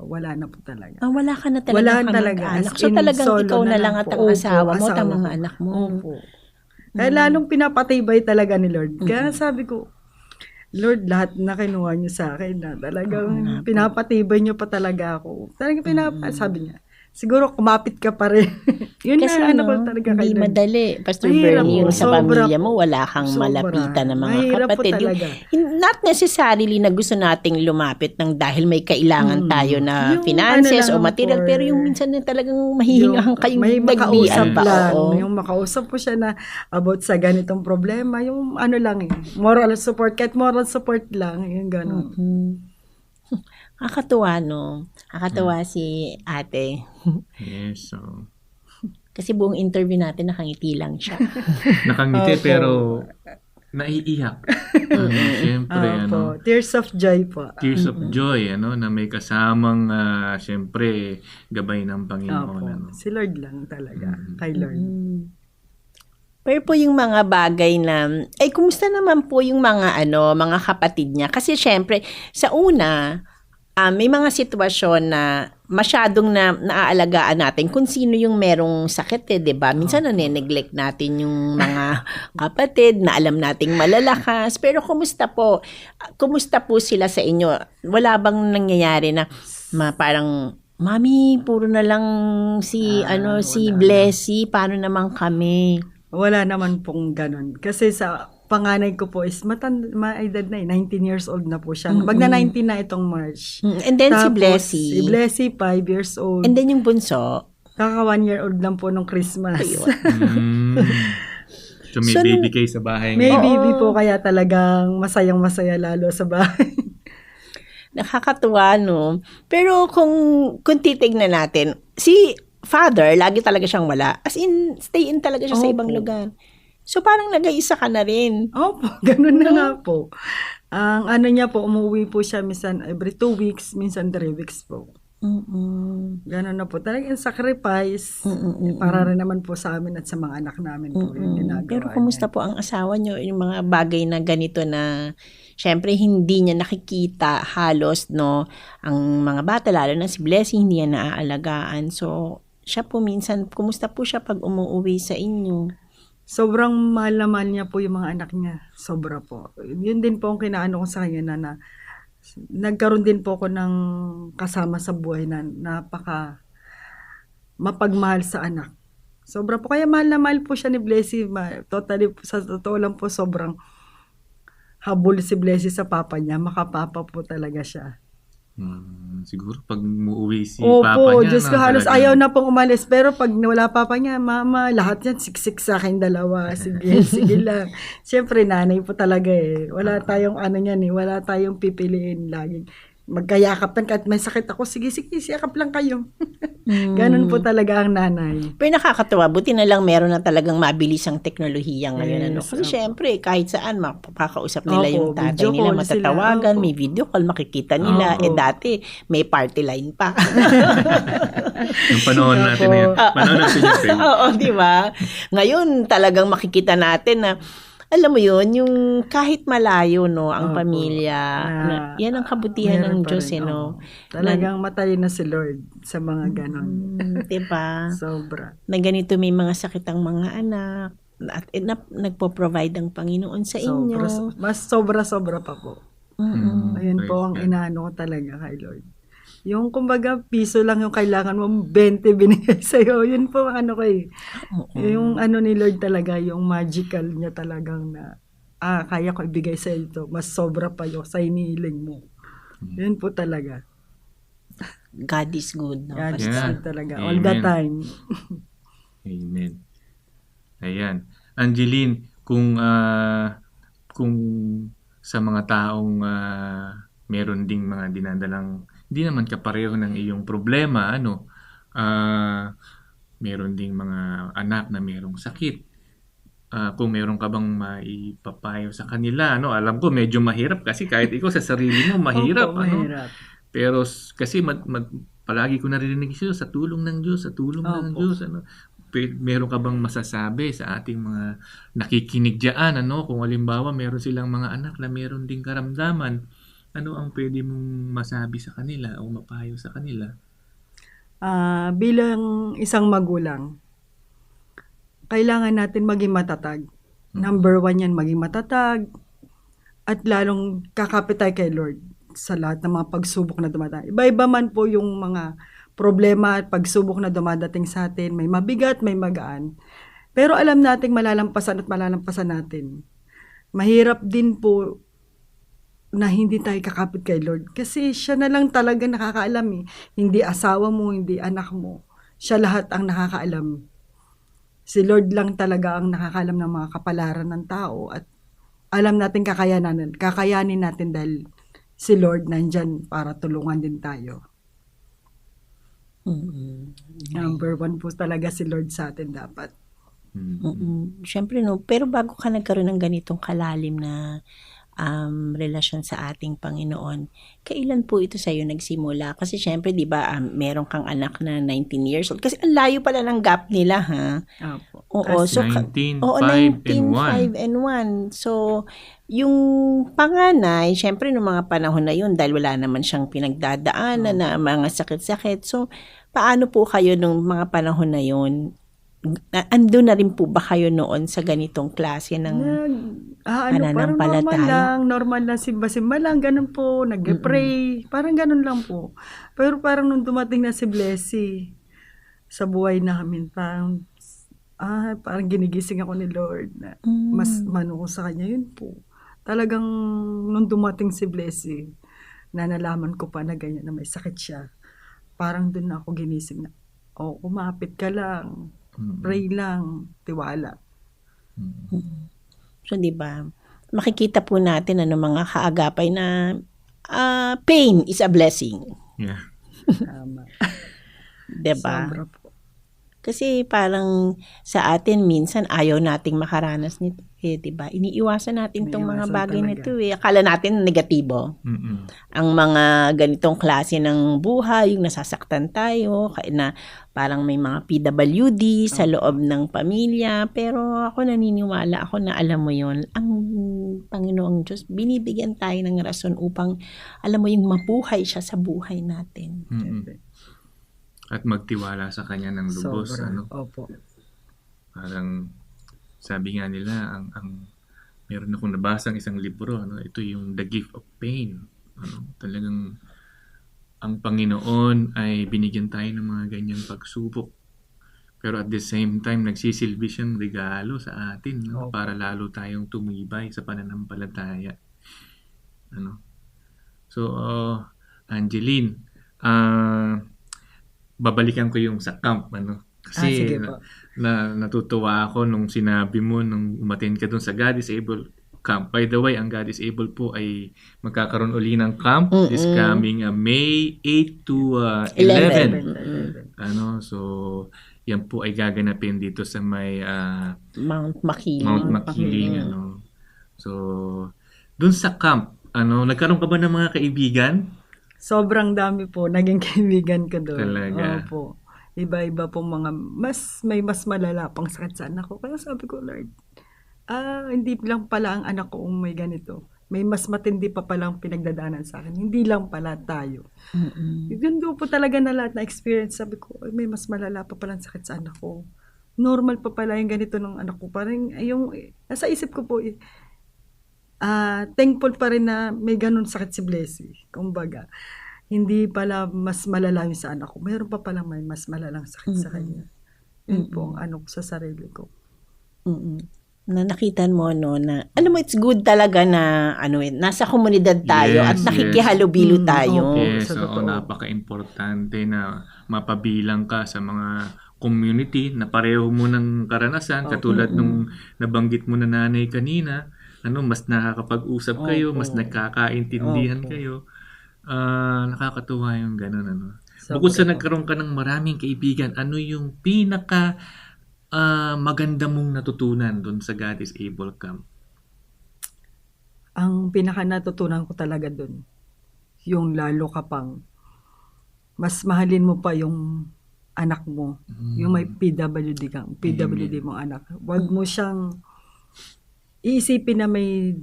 wala na po talaga. Wala ka na talaga Wala talaga. anak. So talagang ikaw na lang at ang asawa mo at ang mga anak mo. Opo. Kaya lalong pinapatibay talaga ni Lord. Kaya sabi ko, Lord, lahat na kinuha niyo sa akin na talagang pinapatibay niyo pa talaga ako. Talagang sabi niya, siguro kumapit ka pa rin. Yun kasi na ko talaga hindi kayo. madali. Pastor Mahirap Bernie, yung po. sa Sobra pamilya po. mo, wala kang Sobra. malapitan ng mga Mahirap po kapatid. talaga. Not necessarily na gusto nating lumapit ng dahil may kailangan tayo na Yung finances ano o lang material. for- Pero yung minsan na talagang mahihingahan kayong may makausap nagdian pa. lang. Oo. Yung makausap po siya na about sa ganitong problema. Yung ano lang moral support. Kahit moral support lang. Yung gano'n. Nakakatuwa, no? Nakakatuwa si ate. Yes, so Kasi buong interview natin nakangiti lang siya. nakangiti pero naiiyak. Siyempre, Opo. Tears of joy po. tears of joy, na may kasamang, siyempre, gabay ng Opo. Panginoon. Si Lord lang talaga. Kay Lord. Pero po yung mga bagay na, kumusta naman po yung mga mga kapatid niya? Kasi syempre, sa una, may mga sitwasyon na masyadong naaalagaan natin kung sino yung merong sakit, 'di ba? Minsan nane-neglect natin yung mga kapatid na alam nating malalakas. Pero kumusta po? Kumusta po sila sa inyo? Wala bang nangyayari na parang Mami, puro na lang si Blessy, paano naman kami? Wala naman pong ganun. Kasi sa panganay ko po is ma-edad na 19 years old na po siya. Magna 19 na itong March. And then si Tapos, Blessy. Si Blessy, 5 years old. And then yung bunso. Kaka 1 year old lang po nung Christmas. So may So, baby kayo sa bahay May ngayon. baby po kaya talagang masayang-masaya lalo sa bahay. Nakakatuwa, no? Pero kung titignan natin, si father, lagi talaga siyang wala. As in, stay in talaga siya sa ibang lugar. So, parang nag-iisa ka na rin. Opo, ganun na nga po. Ang ano niya po, umuwi po siya minsan every 2 weeks, minsan 3 weeks po. Ganun na po. Talagang sacrifice para rin naman po sa amin at sa mga anak namin po yung ginagawa Pero kumusta po ang asawa niyo? Yung mga bagay na ganito na, syempre, hindi niya nakikita halos, no? Ang mga bata, lalo na si Blessy, hindi niya naaalagaan. So, siya po minsan, kumusta po siya pag umuwi sa inyo? Sobrang mahal na mahal niya po yung mga anak niya. Sobra po. Yun din po ang kinaano ko sa kanya na nagkaroon din po ako ng kasama sa buhay na napaka mapagmahal sa anak. Sobra po. Kaya mahal na mahal po siya ni Blessy. Totally, sa totoo lang po, sobrang habol si Blessy sa papa niya. Makapapa po talaga siya. Siguro pag muuwi si Opo, papa niya. Diyos ko, halos ayaw na pong umalis. Pero pag wala papa niya, mama, lahat yan, siksik sa akin dalawa. Sige, sige lang. Siyempre, nanay po talaga eh. Wala tayong ano yan eh. Wala tayong pipiliin lagi. magkayakapan kahit may sakit ako, sige, siyakap lang kayo. Ganun po talaga ang nanay. Pero nakakatuwa, buti na lang meron na talagang mabilisang teknolohiya ngayon. Ano? Yes, Kasi opo. syempre, kahit saan, makakausap nila Opo, yung tatay video nila, call sila, matatawagan, opo. may video call, makikita nila. Opo. Eh dati, may party line pa. Yung panahon natin na yun. Panahon natin yun. Oo, di ba? Ngayon, talagang makikita natin na, alam mo yun, yung kahit malayo, no, ang Opo. pamilya, yan ang kabutihan Meron ng pa Diyos, rin, no? oo. Talagang matay na si Lord sa mga ganon. Di ba? Sobra. Na ganito may mga sakit ang mga anak, at nagpo-provide ang Panginoon sa inyo. Mas sobra-sobra pa po. Ayun Praise po ang God. inaano ko talaga kay Lord. Yung kumbaga, piso lang yung kailangan mo, 20 binigay sa'yo. Yun po ang ano ko eh. Yung ano ni Lord talaga, yung magical niya talagang na, kaya ko ibigay sa'yo ito. Mas sobra pa yung sa inihiling mo. Yun po talaga. God is good, no? God is Yeah. good talaga. All the Amen. time. Amen. Ayan. Angeline, kung sa mga taong meron ding mga dinadalang hindi naman kapareho ng iyong problema, meron ding mga anak na merong sakit. Kung meron ka bang maipapayo sa kanila, alam ko medyo mahirap kasi kahit ikaw sa sarili mo mahirap, Opo, mahirap. Pero kasi palagi ko naririnig siya sa tulong ng Diyos, sa tulong ng Opo. Diyos, meron ka bang masasabi sa ating mga nakikinig diyan, kung halimbawa meron silang mga anak na meron ding karamdaman, ano ang pwede mong masabi sa kanila o mapayo sa kanila? Bilang isang magulang, kailangan natin maging matatag. Number 1 yan, maging matatag. At lalong kakapit tayo kay Lord sa lahat ng mga pagsubok na dumadating. Iba-iba man po yung mga problema at pagsubok na dumadating sa atin. May mabigat, may magaan. Pero alam nating malalampasan at malalampasan natin. Mahirap din po na hindi tayo kakapit kay Lord. Kasi siya na lang talaga nakakaalam eh. Hindi asawa mo, hindi anak mo. Siya lahat ang nakakaalam. Si Lord lang talaga ang nakakaalam ng mga kapalaran ng tao at alam natin kakayanin natin dahil si Lord nandyan para tulungan din tayo. Number 1 po talaga si Lord sa atin dapat. Siyempre, no, pero bago ka nagkaroon ng ganitong kalalim na relasyon sa ating Panginoon, kailan po ito sa'yo nagsimula? Kasi syempre, di ba, meron kang anak na 19 years old. Kasi ang layo pala ng gap nila, ha? Opo. Oo, so 19, oo, 5, 19, and 5 and 1. So, yung panganay, syempre noong mga panahon na yun, dahil wala naman siyang pinagdadaanan na mga sakit-sakit. So, paano po kayo nung mga panahon na yun? Ando na rin po ba kayo noon sa ganitong klase ng Parang pananampalataya? normal lang, simba-simba lang, ganun po, nag-pray, parang ganun lang po. Pero parang nung dumating na si Blessy sa buhay namin, parang ginigising ako ni Lord na mas mano ko sa kanya, yun po. Talagang nung dumating si Blessy, na nalaman ko pa na ganyan, na may sakit siya, parang dun na ako ginising na, kumapit ka lang, pray lang, tiwala. So, di ba, makikita po natin mga kaagapay na pain is a blessing. Yeah. Tama. Di ba? Sobra po. Kasi parang sa atin minsan ayaw nating makaranas nito. Di ba? Iniiwasan natin tong mga Iniiwasan bagay na talaga. ito. Akala natin negatibo. Ang mga ganitong klase ng buhay, yung nasasaktan tayo, na parang may mga PWD sa loob ng pamilya. Pero ako naniniwala ako na alam mo yon, ang Panginoong Diyos, binibigyan tayo ng rason upang, alam mo yung mabuhay siya sa buhay natin. At magtiwala sa kanya ng lubos. Sobra. Opo. Parang sabi nga nila, meron akong nabasang isang libro, ito yung The Gift of Pain. Talagang ang Panginoon ay binigyan tayo ng mga ganyang pagsubok. Pero at the same time, nagsisilbi siyang regalo sa atin, para lalo tayong tumibay sa pananampalataya. So, Angeline, babalikan ko yung sa camp, kasi sige po. natutuwa ako nung sinabi mo nung umattend ka doon sa God is Able camp. By the way, ang God is Able po ay magkakaroon uli ng camp this coming May 8 to 11. So yan po ay gaganapin dito sa may Mount Makiling. Mount Makiling. So dun sa camp, nagkaroon ka ba ng mga kaibigan? Sobrang dami po. Naging kaibigan ko doon. Talaga? Opo. Iba-iba po may mas malala pang sakit sa anak ko. Kaya sabi ko, Lord, hindi lang pala ang anak ko may ganito. May mas matindi pa palang pinagdadaanan sa akin. Hindi lang pala tayo. Ganda po talaga na lahat na experience. Sabi ko, may mas malala pa palang sakit sa anak ko. Normal pa pala yung ganito ng anak ko. Parang nasa isip ko po, thankful pa rin na may ganun sakit si Blessy. Kumbaga, hindi pala mas malala yung sa anak ko. Meron pa pala may mas malalang sakit sa kanya. Yun po ang ko sa sarili ko. Na nakitan mo na alam mo it's good talaga na nasa komunidad tayo at nakikihalubilo tayo. Yes, napaka-importante na mapabilang ka sa mga community na pareho mo ng karanasan katulad nung nabanggit mo na nanay kanina, mas nakakapag-usap kayo, mas nagkakaintindihan kayo. Nakakatuwa yung ganun. Bukod sa nagkaroon ka ng maraming kaibigan, ano yung pinaka maganda mong natutunan doon sa God is Able Camp? Ang pinaka natutunan ko talaga doon, yung lalo ka pang mas mahalin mo pa yung anak mo, yung may PWD mong anak. Huwag mo siyang iisipin na may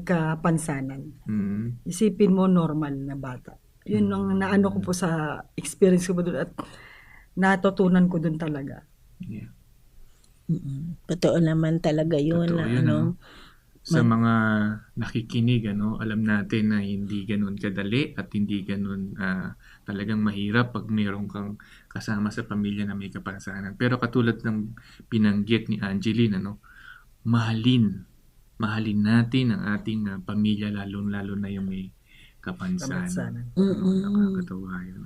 kapansanan. Isipin mo normal na bata. Yun ang naano ko po sa experience ko doon at natutunan ko doon talaga. Yeah. Totoo naman talaga yun. Sa mga nakikinig, alam natin na hindi ganun kadali at hindi ganun talagang mahirap pag mayroon kang kasama sa pamilya na may kapansanan. Pero katulad ng binanggit ni Angeline, mahalin natin ang ating pamilya, lalo na yung may kapansanan. Nakakatuwa yun.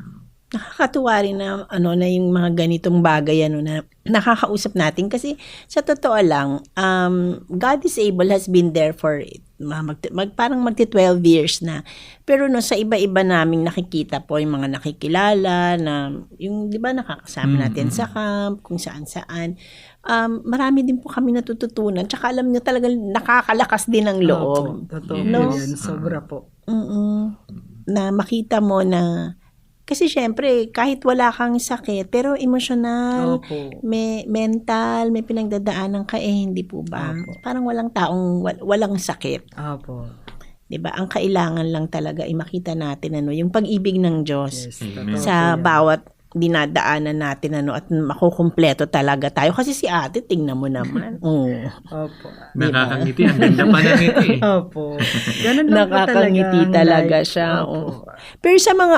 Nakakatuwa rin na na yung mga ganitong bagay na nakakausap natin kasi sa totoo lang God is Able has been there for parang magti-12 years na. Pero sa iba-iba naming nakikita po yung mga nakikilala na yung 'di ba nakakasama natin sa camp kung saan-saan. Marami din po kami natututunan. Tsaka alam niyo talaga nakakalakas din ang loob. Totoo yan, sobra po. Na makita mo na kasi syempre, kahit wala kang sakit, pero emosyonal, may mental, may pinagdadaanan ka, hindi po ba? Parang walang taong walang sakit. Opo. 'Di ba? Ang kailangan lang talaga ay makita natin yung pag-ibig ng Diyos Yes. sa bawat dinadaanan natin at makukumpleto talaga tayo. Kasi si ate, tingnan mo naman. Opo. Nakakangiti. Ang ganda pa ng ngiti. Opo. Ganun lang po nakakangiti talaga siya. Pero sa mga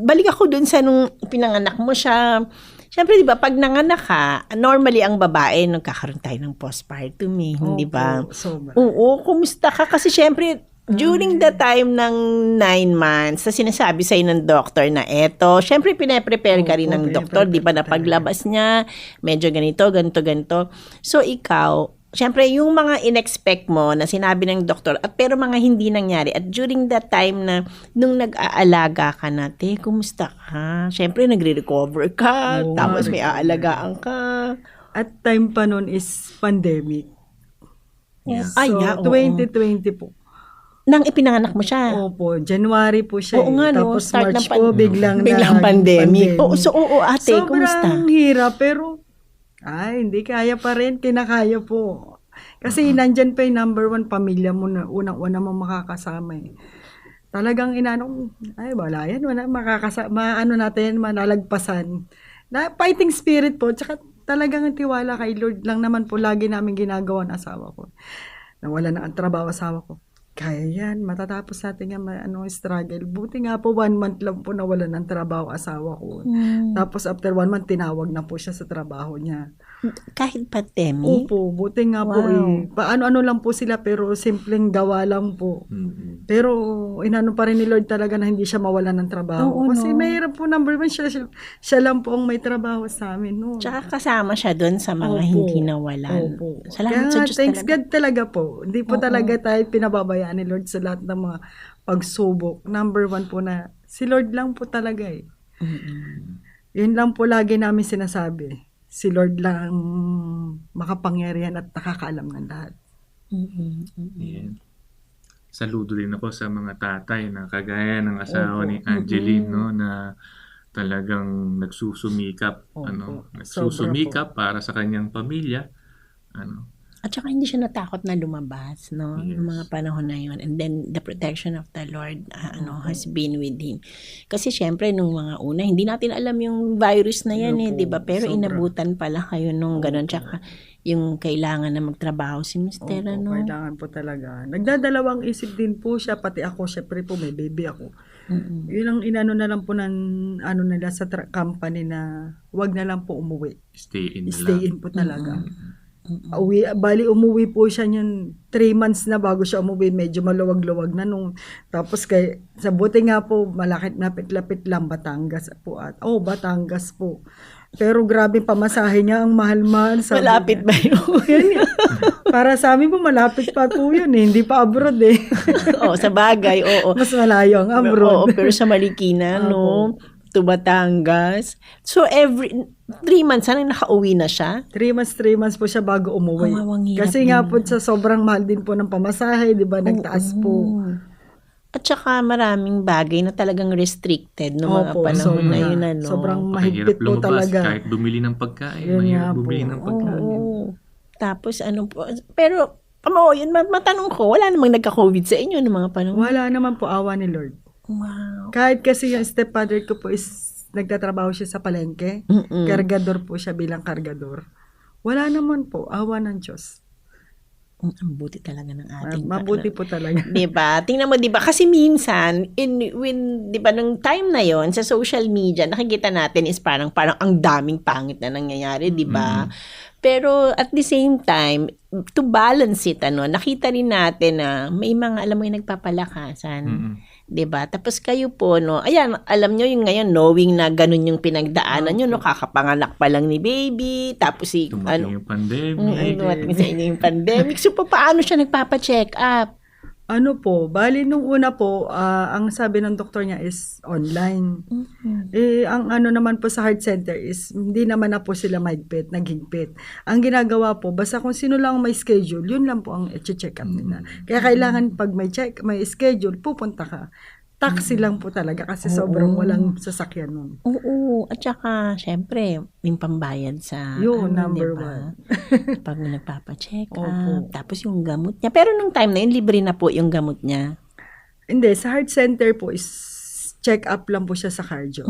balik ako dun sa nung pinanganak mo siya. Siyempre, di ba, pag nanganak ka, normally ang babae, nagkakaroon tayo ng postpartum, di ba? Oo, kumusta ka? Kasi siyempre, during the time ng 9 months, na sinasabi sa'yo ng doktor na eto, siyempre, pinaprepare ka rin ng doktor, di ba, na paglabas niya, medyo ganito. So, ikaw, siyempre, yung mga in-expect mo na sinabi ng doktor, pero mga hindi nangyari. At during that time na, nung nag-aalaga ka na, kumusta ka? Siyempre, nagre-recover ka, tapos may aalagaan ka. At time pa nun is pandemic. Yeah. So, 2020 po. Nang ipinanganak mo siya. Opo, January po siya. Oo nga, Tapos start March ng po, biglang pandemic. Oo, ate, kumusta? Sobrang hirap, pero hindi kaya pa rin, kinakaya po. Kasi nandyan pa yung number 1 pamilya mo na unang-una mo makakasama Talagang wala yan, natin, malalagpasan. Na fighting spirit po, tsaka talagang tiwala kay Lord lang naman po lagi namin ginagawa ng asawa ko. Nawala na ang trabaho asawa ko. Kaya yan, matatapos natin yan, struggle. Buti nga po, 1 month lang po nawala ng trabaho asawa ko. Tapos after 1 month, tinawag na po siya sa trabaho niya. Kahit pandemic? Opo, buti nga po Wow. Paano-ano lang po sila pero simpleng gawa lang po. Mm-mm. Pero inano pa rin ni Lord talaga na hindi siya mawalan ng trabaho. Oo, Kasi no? mahirap po, number one, siya lang po ang may trabaho sa amin. No? Tsaka kasama siya doon sa mga Opo. hindi nawalan. Opo. Salamat Kaya sa Diyos thanks talaga. God talaga po. Hindi po Oo. talaga tayo pinababayaan ni Lord sa lahat ng mga pagsubok. Number one po na si Lord lang po talaga eh. Yun lang po lagi namin sinasabi. Si Lord lang makapangyarihan at nakakaalam ng lahat. Yan. Saludo rin ako sa mga tatay na kagaya ng asawa ni Angeline, no, na talagang nagsusumikap, Opo. nagsusumikap para sa kanyang pamilya, At saka hindi siya natakot na lumabas, no? Yes. Yung mga panahon na yun. And then, the protection of the Lord, has been with him. Kasi syempre, nung mga una, hindi natin alam yung virus na yan, Opo, di ba? Pero sobra. inabutan pala kayo nung ganun. Tsaka, yung kailangan na magtrabaho si Mr. Opo, ano? kailangan po talaga. Nagdadalawang isip din po siya, pati ako, syempre po may baby ako. Yun ang inano na lang po ng ano nila sa company na wag na lang po umuwi. stay in na Stay lang. in po talaga. Umuwi po siya niyan 3 months na bago siya umuwi, medyo maluwag-luwag na nung tapos sa buti nga po malapit-lapit lang Batangas po Batangas po. Pero grabe pamasahe niya ang mahal-mahal. Sabi Malapit niya. ba yun? Para sa amin po malapit pa po yun hindi pa abroad eh. Oo, sa bagay, oo. Mas malayo ang Oo, abroad. pero sa Marikina, no? To Batangas. So, every 3 months, sana nakauwi na siya? 3 months po siya bago umuwi. Kawawang hirap Kasi nga po sa sobrang mahal din po ng pamasahe, di ba? Nagtaas po. At saka maraming bagay na talagang restricted no mga Opo, panahon na sobra. yun. Ano? Sobrang Mahirap mahigpit po lumabas talaga. kahit bumili ng pagkain. Yun Mahirap nga po. bumili ng pagkain. Oo. Tapos ano po, pero yun, matanong ko, wala namang nagka-COVID sa inyo ng mga panahon. Wala naman po awa ni Lord. Wow. Kahit kasi yung stepfather ko po is nagtatrabaho siya sa palengke. Kargador po siya bilang kargador. Wala naman po, awa ng Diyos. Ang buti talaga ng ating Mabuti po talaga. 'Di ba? Tingnan mo 'di ba kasi minsan when 'di ba nung time na 'yon sa social media nakikita natin is parang ang daming pangit na nangyayari, 'di ba? Pero at the same time to balance it nakita rin natin na may mga alam mo yung nagpapalakasan. 'Di ba? Tapos kayo po ayan, alam nyo yung ngayon knowing na ganun yung pinagdaanan nyo kakapanganak pa lang ni baby, tapos Dumating yung pandemic. dumating sa inyo yung pandemic. So paano siya nagpapa-check up? Ano po, bali nung una po, ang sabi ng doktor niya is online. Ang ano naman po sa heart center is hindi naman na po sila naghigpit. Ang ginagawa po, basta kung sino lang may schedule, yun lang po ang i-check up nila. Kaya kailangan pag may schedule, pupunta ka. Taxi lang po talaga kasi sobrang walang sasakyan nun. Oo. At saka, syempre, yung pambayad sa, Yun, number diba? 1. Pag nagpapa-check up. Opo. Tapos yung gamot niya. Pero nung time na yun, libre na po yung gamot niya. Hindi, sa heart center po is check up lang po siya sa cardio.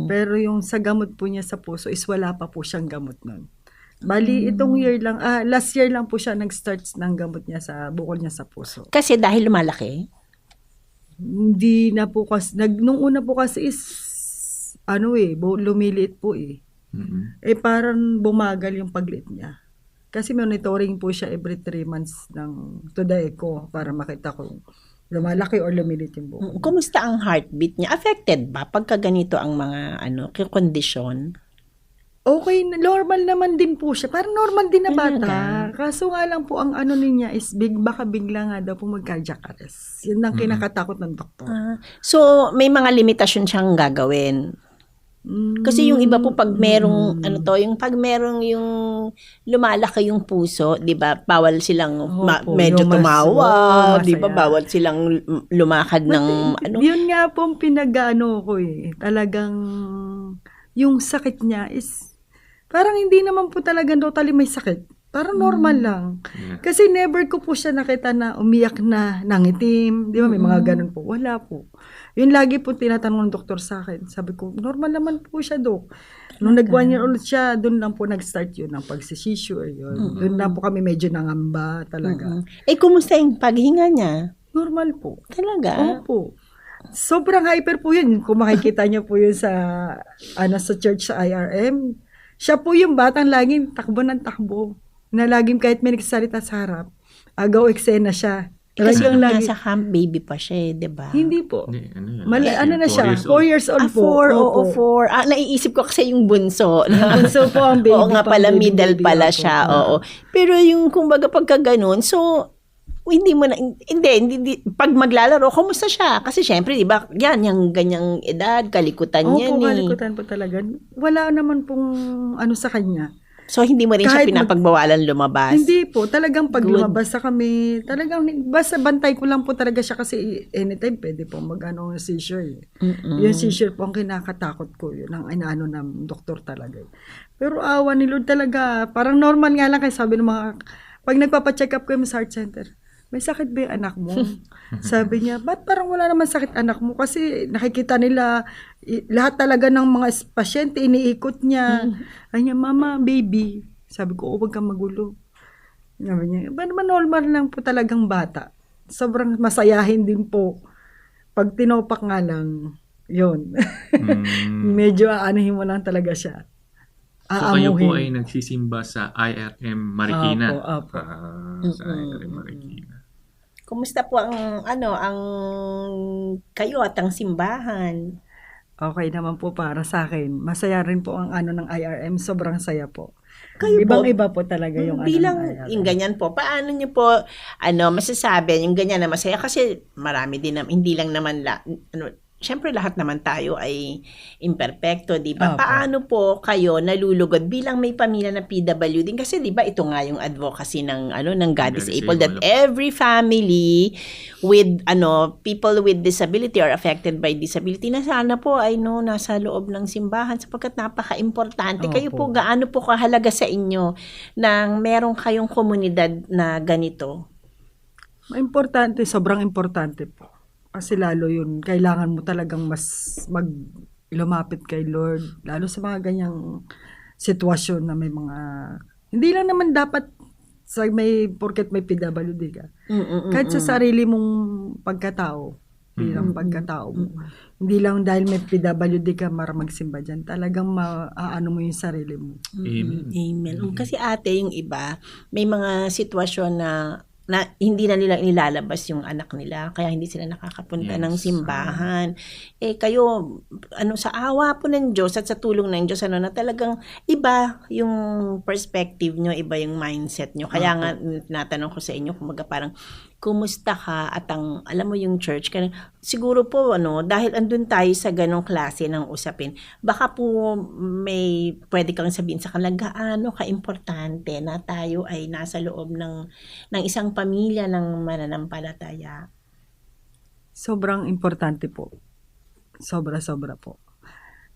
Pero yung sa gamot po niya sa puso is wala pa po siyang gamot nun. Bali, itong year lang, last year lang po siya nag-start ng gamot niya sa bukol niya sa puso. Kasi dahil lumalaki. Hindi na po kasi, nung una po kasi is, lumiliit po eh. Parang bumagal yung pagliit niya. Kasi monitoring po siya every 3 months to the echo para makita kung lumalaki or lumiliit yung buko. Kumusta ang heartbeat niya? Affected ba pagka ganito ang mga kondisyon? Okay, normal naman din po siya. Parang normal din na bata. Talaga? Kaso nga lang po, ang ano niya is baka bigla nga daw po mag-cardiac arrest. Yun ang kinakatakot ng doktor. So, may mga limitasyon siyang gagawin. Kasi yung iba po pag merong pag merong yung lumalaki yung puso, 'di ba? Bawal silang medyo tumawa, 'di ba? Bawal silang lumakad ng Yun nga po ang pinag-ano ko eh. Talagang yung sakit niya is parang hindi naman po talagang totally may sakit. Parang normal lang. Yeah. Kasi never ko po siya nakita na umiyak na nangitim. Di ba? May mga ganun po. Wala po. Yun lagi po tinatanong ng doktor sa akin. Sabi ko, normal naman po siya, Dok. Nung nag-1 year old siya, doon lang po nag-start yun, ang pagsisissure yun. Doon lang po kami medyo nangamba talaga. Kumusta yung paghinga niya? Normal po. Talaga? Opo. Sobrang hyper po yun. Kung makikita niyo po yun sa church sa IRM, Siya po yung batang laging takbo ng takbo. Na laging kahit may nagsasalita sa harap, agaw eksena siya. Kasi Talagang lagi. nasa camp baby pa siya, di ba? Hindi po. Hindi, ano yan? Ano na siya? 4 years old. 4 years old po. 4, oo, Opo. 4. Naiisip ko kasi yung bunso. Yung bunso po ang baby. Oo nga pa, pala, baby, middle baby pala po. siya, oo. Pero yung kumbaga pagka ganun, so, hindi mo na, hindi, pag maglalaro, kumusta siya? Kasi syempre, di ba, yan, yung ganyang edad, kalikutan yan Opo, eh. kalikutan po talaga. Wala naman pong ano sa kanya. So, hindi mo rin siya Kahit pinapagbawalan lumabas. Hindi po. Talagang pag Good. lumabas na kami, talagang basta bantay ko lang po talaga siya kasi anytime pwede po mag-ano ng seizure. Yung seizure po ang kinakatakot ko. Yun ang inaano ng doktor talaga. Pero awa ni Lord talaga. Parang normal nga lang kayo sabi ng mga, pag nagpapacheck up kayo sa heart center, may sakit ba yung anak mo? Sabi niya, ba't parang wala naman sakit anak mo? Kasi nakikita nila, lahat talaga ng mga pasyente, iniikot niya. Ay niya, mama, baby. Sabi ko, huwag kang magulo. Sabi niya, ba naman normal lang po talagang bata. Sobrang masayahin din po. Pag tinopak nga lang, yun. Medyo aanuhin mo lang talaga siya. So kayo po ay nagsisimba sa IRM Marikina. Opo. Sa IRM Marikina. Kumusta po ang kayo at ang simbahan? Okay naman po para sa akin. Masaya rin po ang ng IRM. Sobrang saya po. Kayo Ibang-iba po talaga yung bilang ng IRM. yung ganyan po, paano niyo po masasabi yung ganyan na masaya kasi marami din hindi lang naman syempre lahat naman tayo ay imperfecto, di ba? Opo. Paano po kayo nalulugod bilang may pamilya na PWD? Kasi di ba ito nga yung advocacy ng ng God is Able, that every family with people with disability or affected by disability na sana po ay nasa loob ng simbahan sapagkat napaka-importante. Kayo po, gaano po kahalaga sa inyo nang meron kayong komunidad na ganito? Importante, sobrang importante po. Kasi lalo yun, kailangan mo talagang mas lumapit kay Lord. Lalo sa mga ganyang sitwasyon na may mga, hindi lang naman dapat porket may PWD ka. Kahit sa sarili mong pagkatao, bilang pagkatao mo. Hindi lang dahil may PWD ka para magsimba dyan. Talagang maano mo yung sarili mo. Amen. Kasi ate, yung iba, may mga sitwasyon na hindi na nila nilalabas yung anak nila kaya hindi sila nakakapunta ng simbahan. Kayo sa awa po ng Diyos at sa tulong ng Diyos na talagang iba yung perspective nyo, iba yung mindset nyo. Kaya nga natanong ko sa inyo kumaga parang kumusta ka at alam mo yung church siguro po dahil andun tayo sa ganong klase ng usapin, baka po may pwede kang sabihin sa kanila gaano ka-importante na tayo ay nasa loob ng isang pamilya ng mananampalataya. Sobrang importante po. Sobra-sobra po.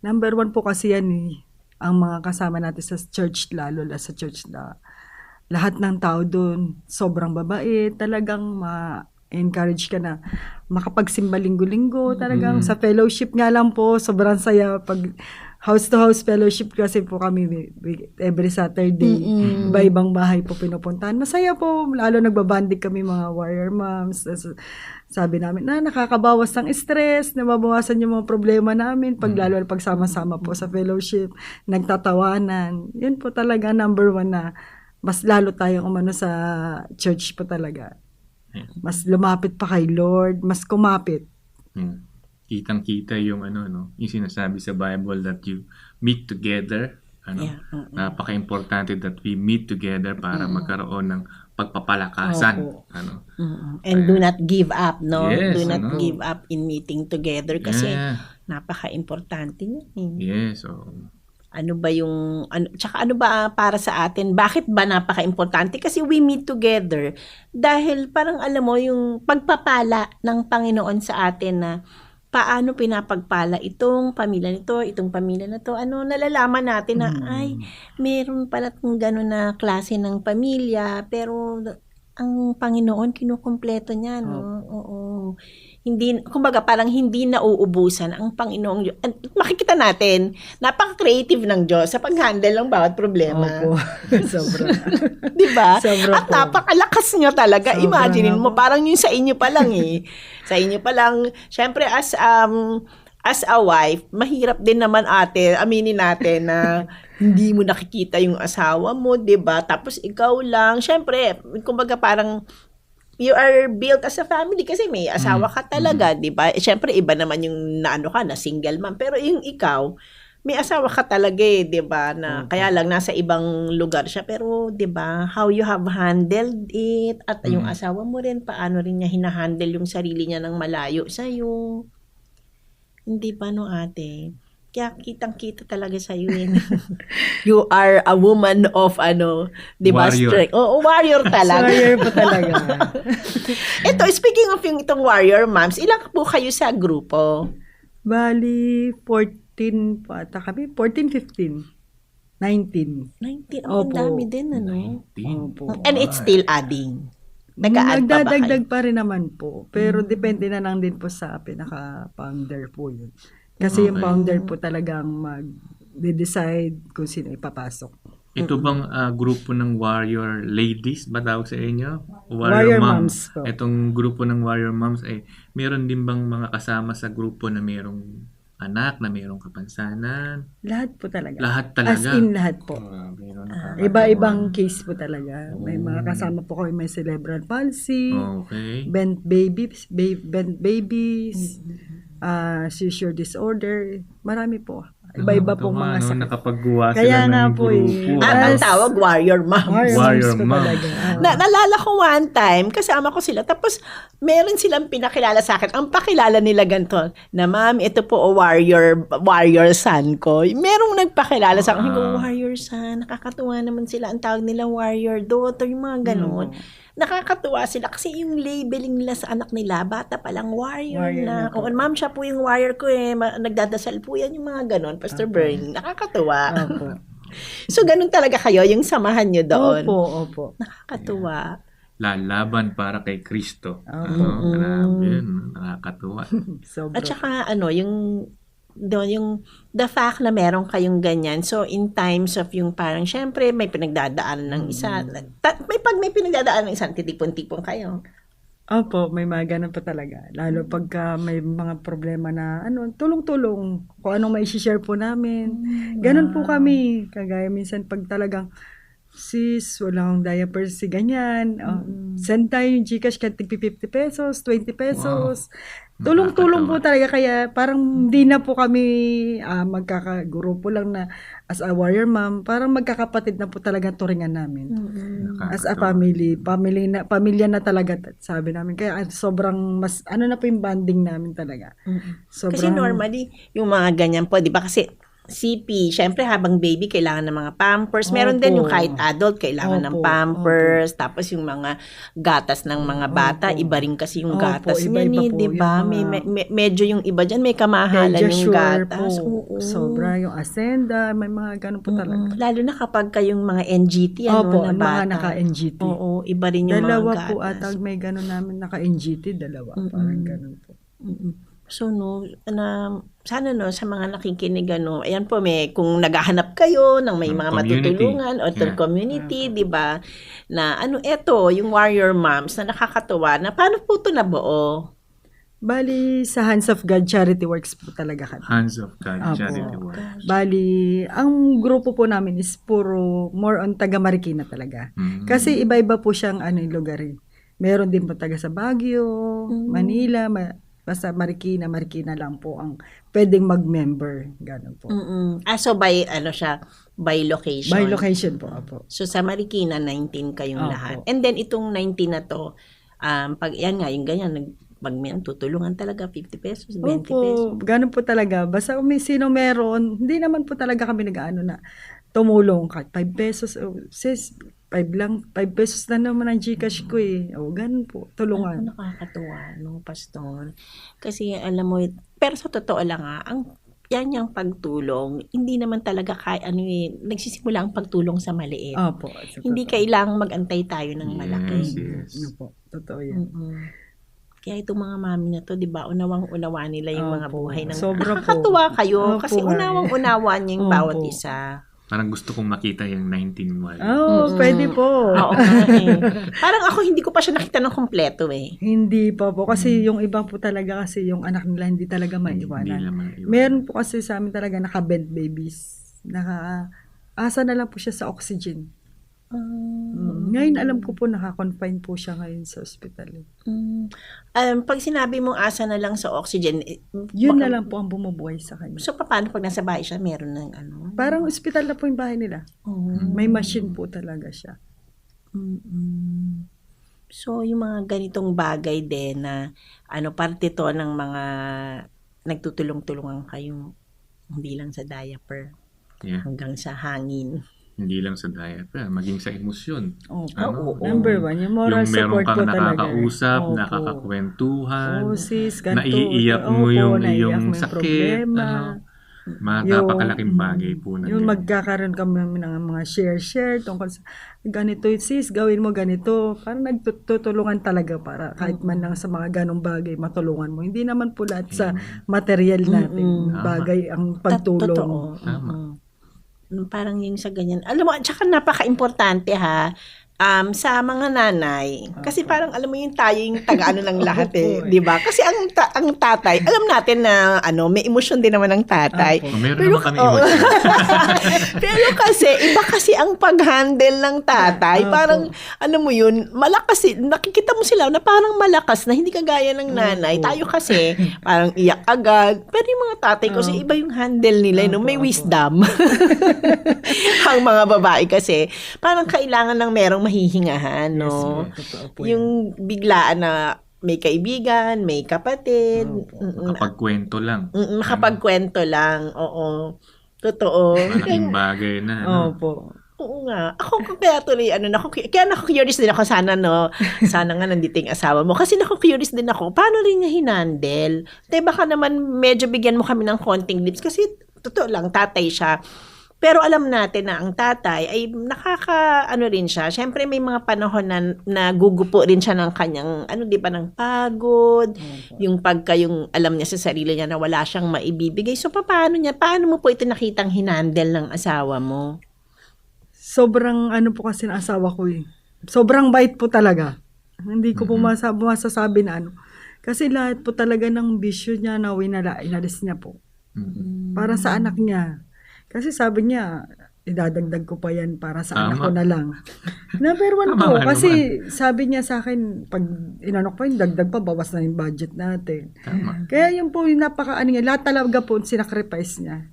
Number 1 po kasi yan ang mga kasama natin sa church, lalo sa church na lahat ng tao doon, sobrang babae, talagang ma-encourage ka na makapagsimba linggo-linggo, talagang sa fellowship nga lang po, sobrang saya pag house-to-house fellowship kasi po kami every Saturday, iba-ibang bahay po pinupuntahan. Masaya po, lalo nagbabandig kami mga warrior moms. Sabi namin, nakakabawas ng stress, nababawasan yung mga problema namin, lalo pagsama-sama po sa fellowship, nagtatawanan. Yun po talaga number 1 na mas lalo tayong umano sa church po talaga. Mas lumapit pa kay Lord, mas kumapit. Kitang-kita yung yung sinasabi sa Bible that you meet together. Napaka-importante that we meet together para magkaroon ng pagpapalakasan. And do not give up, Yes, do not give up in meeting together kasi napaka-importante niya. Yes, Ano ba para sa atin? Bakit ba napaka-importante? Kasi we meet together. Dahil parang alam mo yung pagpapala ng Panginoon sa atin na paano pinapagpala itong pamilya nito, itong pamilya na to. Nalalaman natin na meron pala kung gano'n na klase ng pamilya, pero ang Panginoon kinukumpleto niya, Oo. Hindi, kumbaga parang hindi nauubusan ang Panginoong Diyos. Makikita natin, napaka-creative ng Diyos sa pag-handle ng bawat problema. Opo. Sobra. Diba? Sobra At po. napakalakas niya talaga. Sobra Imaginein mo, po. parang yung sa inyo pa lang Sa inyo pa lang, syempre as as a wife, mahirap din naman ate, aminin natin na hindi mo nakikita yung asawa mo, 'di ba? Tapos ikaw lang, syempre, kumbaga parang you are built as a family kasi may asawa ka talaga, 'di ba? Syempre iba naman yung naano ka na single mom, pero yung ikaw may asawa ka talaga 'di ba? Na kaya lang nasa ibang lugar siya, pero 'di ba? How you have handled it at yung asawa mo rin paano rin niya hinahandle yung sarili niya ng malayo sa iyo. Hindi ba no ate? Kaya kitang-kita talaga sa iyo yun. You are a woman of 'di ba? Warrior. Strength. Oo, warrior talaga. Warrior po talaga. Ito, speaking of yung itong warrior moms, ilang po kayo sa grupo? Bali, 14 pa ata kami. 14, 15. 19. 19. Ang Opo. dami din, Opo. And it's still adding. Nag-a-add pa ba kayo? Nagdadagdag pa rin naman po. Pero depende na lang din po sa pinaka-founder po yun. Kasi yung Okay. founder po talagang mag-decide kung sino ipapasok. Ito bang grupo ng warrior ladies ba tawag sa inyo? Warrior moms po. Itong grupo ng warrior moms ay meron din bang mga kasama sa grupo na merong anak, na merong kapansanan? Lahat po talaga. Lahat As talaga? in lahat po. Grabe, no, nakakatawa. Iba-ibang case po talaga. May mga kasama po kami may cerebral palsy, Okay. bent babies, seizure disorder. Marami po. Iba-iba po Nakakatawa, mga no? sakit. Nakapaggawa sila Kaya ng nga po eh. grupo. Ang Yes. tawag warrior moms. Warrior po mom. talaga. Naalala ko one time, kasama ko sila, tapos meron silang pinakilala sa akin. Ang pakilala nila ganito, na ma'am, ito po warrior son ko. Merong nagpakilala sa akin, warrior son, nakakatuwa naman sila. Ang tawag nila warrior daughter, yung mga ganun. Nakakatuwa sila kasi yung labeling nila sa anak nila, bata pa lang warrior na. Warrior na po. O, ma'am, siya po yung warrior ko eh. Nagdadasal po yan, yung mga ganun. Pastor Bernie, nakakatuwa. Opo. So, ganun talaga kayo, yung samahan nyo doon. Opo. Nakakatuwa. Lalaban para kay Kristo. Opo. Grabe yun. Nakakatuwa. Sobra. At saka yung the fact na meron kayong ganyan. So in times of yung parang syempre may pinagdadaanan ng isa. Pag may pinagdadaanan ng isa, titipon-tipon kayo. Opo, may mga ganun pa talaga. Lalo pagka may mga problema na tulong-tulong kung anong mai-share po namin. Ganun po kami. Kagaya minsan pag talagang sis, walang diaper si ganyan. Send tayo yung Gcash kahit 50 pesos, 20 pesos. Tulong-tulong po talaga. Kaya parang hindi na po kami magkakagrupo lang na as a warrior mom. Parang magkakapatid na po talaga turingan namin. As a family. Pamilya na talaga sabi namin. Kaya sobrang mas, na po yung bonding namin talaga. Kasi normally, yung mga ganyan po, di ba kasi CP, syempre habang baby, kailangan ng mga pampers. Meron din yung kahit adult, kailangan ng pampers. Tapos yung mga gatas ng mga bata, iba rin kasi yung gatas niya ni, di ba? Medyo yung iba dyan, may kamahalan yung gatas. Sobra yung Ascenda, may mga ganun po talaga. Lalo na kapag kayong mga NGT, na bata. Mga naka-NGT. Oo, iba rin yung dalawa mga gatas. po ata may ganun namin naka-NGT, dalawa. Parang ganun po. So sana sa mga nakikinig ayan po kung naghahanap kayo ng may mga community. matutulungan o community, 'di ba? Na eto, yung warrior moms na nakakatuwa na paano po 'to nabuo? Bali sa Hands of God Charity Works po talaga kami. Hands of God Apo. Charity Work. Bali, ang grupo po namin is puro more on taga Marikina talaga. Kasi iba-iba po siyang lugar eh. Meron din po taga sa Baguio, Manila, basta Marikina lang po ang pwedeng mag-member. Ganun po. So by siya, by location. By location po, apo. So sa Marikina 19 kayong Opo. lahat. And then itong 19 na to, pag yan nga yung ganyan pag may tutulungan talaga 50 pesos, 20 pesos. Ganun po talaga. Basta kung may sino meron, hindi naman po talaga kami na tumulong kahit 5 pesos. Sis, 5 pesos na naman ang Gcash ko eh. Ganun po. Tulungan. Nakakatuwa, Pastor. Kasi alam mo, pero sa totoo lang yan yung pagtulong, hindi naman talaga nagsisimula ang pagtulong sa maliit. Opo. Hindi kailangang mag-antay tayo ng malaki. Yes. Opo. Totoo yan. Kaya itong mga mami na to, di ba, unawang-unawa nila yung mga Opo. buhay ng Sobra po. nakakatuwa kayo Opo, kasi unawang-unawa niyo yung Opo. bawat isa. Parang gusto kong makita yung 19 Oh, pwede po. Oo nga eh. Parang ako hindi ko pa siya nakita ng kompleto eh. Hindi pa po. Kasi yung iba po talaga kasi yung anak nila hindi talaga Hindi maiwanan. naman iwan. Meron po kasi sa amin talaga naka-bed babies. Asa na lang po siya sa oxygen. Ngayon alam ko po naka-confine po siya ngayon sa ospital. Pag sinabi mong asa na lang sa oxygen, Yun na lang po ang bumubuhay sa kanya. So, paano pag nasa bahay siya, meron ng ano? Parang ospital na po yung bahay nila. May machine po talaga siya. So, yung mga ganitong bagay din na, parte to ng mga nagtutulong-tulungan kayo, hindi lang sa diaper, Yeah. hanggang sa hangin. Hindi lang sa diaper, maging sa emosyon. Oo. Number one, yung moral Yung meron support kang po talaga. nakakausap, Opo. nakakakwentuhan, Oh, sis, ganito. naiiyak mo Opo, yung naiiyak iyong mo yung sakit. problema. Napakalaking bagay po na Yung magkakaroon kami ng mga share tungkol sa ganito, sis, gawin mo ganito. Parang nagtutulungan talaga para kahit man lang sa mga ganong bagay, matulungan mo. Hindi naman po lahat sa material natin bagay ang pagtulong. Totoo. Tama. Parang yung sa ganyan. Alam mo, at saka napaka-importante ha, sa mga nanay. Kasi parang alam mo yung tayo yung taga-ano ng lahat eh. Di ba? Kasi ang tatay, alam natin na may emosyon din naman ng tatay. Meron naman kami emosyon. Pero kasi, iba kasi ang pag-handle ng tatay. Parang, mo yun, malakas, nakikita mo sila na parang malakas na hindi kagaya ng nanay. Tayo kasi, parang iyak agad. Pero yung mga tatay kasi, iba yung handle nila. May wisdom. Ang mga babae kasi, parang kailangan ng merong mahihingahan, no? Totoo po Yung biglaan na may kaibigan, may kapatid. Kapagkwento lang. Makapagkwento lang. Oo. Totoo. Malaking bagay na. No? Opo. Oo nga. Ako kaya tuloy, kaya naku-curious din ako sana nga nandito yung asawa mo. Kasi naku-curious din ako, paano rin niya hinandle? Baka naman medyo bigyan mo kami ng konting lips. Kasi, totoo lang, tatay siya. Pero alam natin na ang tatay ay rin siya. Siyempre may mga panahon na nagugupo rin siya ng kanyang, ng pagod. Yung yung alam niya sa sarili niya na wala siyang maibibigay. So, paano mo po ito nakitang hinandle ng asawa mo? Sobrang po kasi ng asawa ko eh. Sobrang bait po talaga. Hindi ko po masasabi na Kasi lahat po talaga ng bisyo niya na inalis niya po. Para sa anak niya. Kasi sabi niya, idadagdag ko pa yan para sa anak ko na lang. Number one po, kasi sabi niya sa akin, pag inanok pa yung dagdag pa, bawas na yung budget natin. Tama. Kaya yun po, yung niya, lahat talaga po sinacrifice niya.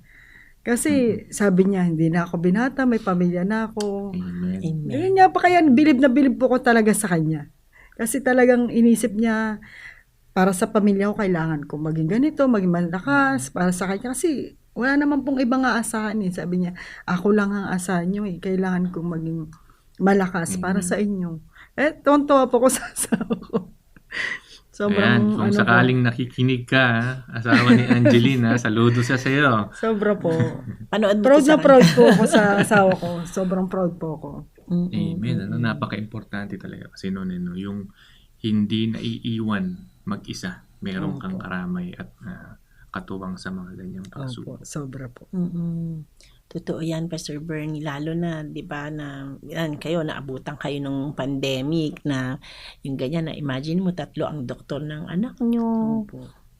Kasi sabi niya, hindi na ako binata, may pamilya na ako. Amen. Yun nga pa kaya, bilib na bilib po ko talaga sa kanya. Kasi talagang inisip niya, para sa pamilya ko, kailangan ko maging ganito, maging malakas, para sa kanya. Kasi wala naman pong ibang aasahan eh. Sabi niya, ako lang ang aasahan niyo eh. Kailangan kong maging malakas para sa inyo. Tonto po ko sa asawa ko. Ayan, kung sakaling nakikinig ka, asawa ni Angelina, saludo sa sa'yo. Sobra po. Panood mo Proud to na sa proud po ako sa asawa ko. Sobrang proud po ako. Amen. Napaka-importante talaga kasi yung hindi naiiwan mag-isa. Meron kang karamay at katuwang sa mga ganyang pagsubok. Sobra po. Totoo yan, Pastor Bernie. Lalo na, di ba, na naabutan kayo nung pandemic na yung ganyan na imagine mo, 3 ang doktor ng anak nyo.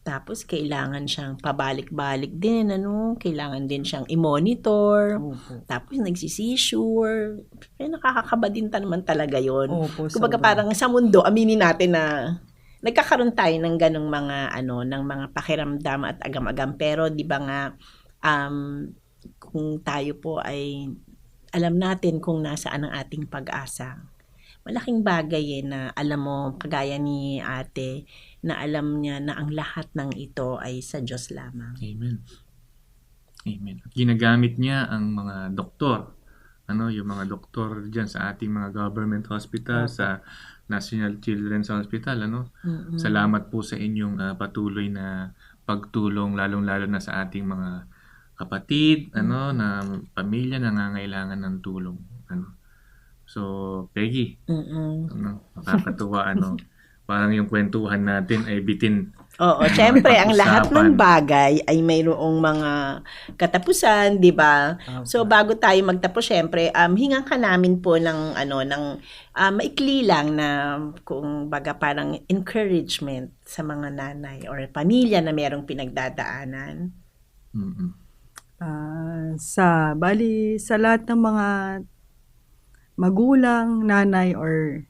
Tapos, kailangan siyang pabalik-balik din, kailangan din siyang i-monitor. Tapos, nagsisissure. Nakakakaba din naman talaga yun. Kumbaga, parang sa mundo, aminin natin na nagkakaroon tayo ng ganong mga ng mga pakiramdam at agam-agam, pero di ba nga kung tayo po ay alam natin kung nasaan ang ating pag-asa. Malaking bagay na alam mo, kagaya ni ate, na alam niya na ang lahat ng ito ay sa Diyos lamang. Amen. Amen. Ginagamit niya ang mga doktor. Yung mga doktor diyan sa ating mga government hospital, sa National Children's Hospital, Salamat po sa inyong patuloy na pagtulong, lalong-lalo na sa ating mga kapatid, na pamilya na nangangailangan ng tulong. So, Peggy, nakakatuwa, parang yung kwentuhan natin ay bitin Oo, syempre ang lahat ng Usapan. bagay ay mayroong mga katapusan, 'di ba? So bago tayo magtapos, syempre, hingan ka namin po ng maikli lang na kung baga parang encouragement sa mga nanay or pamilya na mayroong pinagdadaanan. Mm-mm. Sa lahat ng mga magulang, nanay, or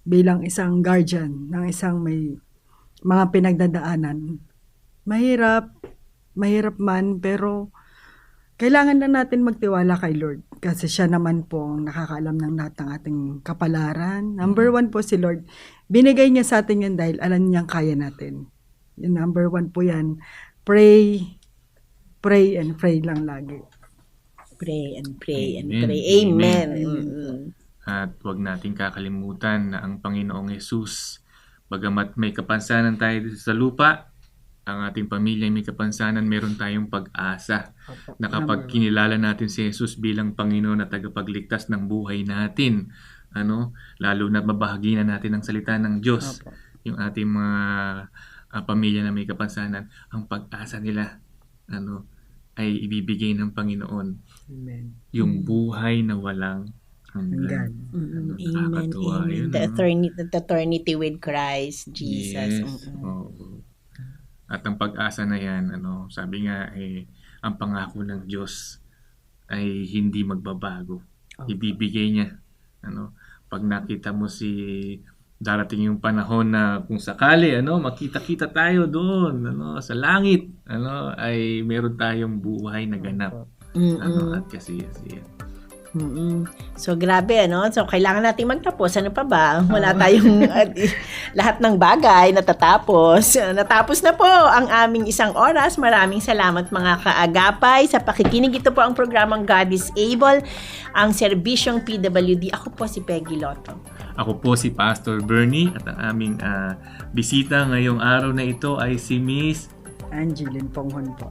bilang isang guardian ng isang may mga pinagdadaanan. Mahirap man, pero kailangan lang natin magtiwala kay Lord kasi siya naman po ang nakakaalam ng lahat ng ating kapalaran. Number 1 po si Lord. Binigay niya sa atin yan dahil alam niyang kaya natin. Yung number 1 po yan. Pray and pray lang lagi. Pray and pray and Amen. pray. Amen. Amen. Mm-mm. At huwag nating kakalimutan na ang Panginoong Hesus, bagamat may kapansanan tayo dito sa lupa, ang ating pamilya may kapansanan, meron tayong pag-asa na kapag kinilala natin si Jesus bilang Panginoon at tagapagligtas ng buhay natin, lalo na mabahagi na natin ang salita ng Diyos, yung ating mga pamilya na may kapansanan, ang pag-asa nila ay ibibigay ng Panginoon. Amen. Yung buhay na walang hanggan. Amen. Nakakatuwa Amen. yun, The eternity with Christ Jesus. Yes. Oo. At ang pag-asa na yan, sabi nga, ang pangako ng Diyos ay hindi magbabago. Ibibigay niya. Pag nakita mo darating yung panahon na kung sakali, makita-kita tayo doon, sa langit, ay meron tayong buhay na ganap. At kasi. So grabe, So kailangan nating magtapos. Ano pa ba? Wala tayong lahat ng bagay natatapos. Natapos na po ang aming isang oras. Maraming salamat mga kaagapay sa pakikinig. Ito po ang programang God is Able, ang serbisyong PWD. Ako po si Peggy Lotto. Ako po si Pastor Bernie at ang aming bisita ngayong araw na ito ay si Miss Angeline Ponghon po.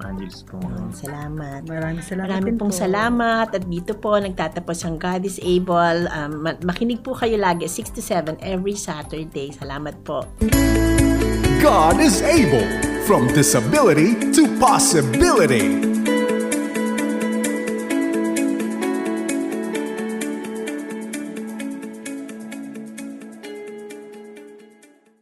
Angeles po. Salamat. Maraming salamat Maraming din pong po. salamat. At dito po nagtatapos ang God is Able. Makinig po kayo lagi 6 to 7 every Saturday. Salamat po. God is able. From disability to possibility.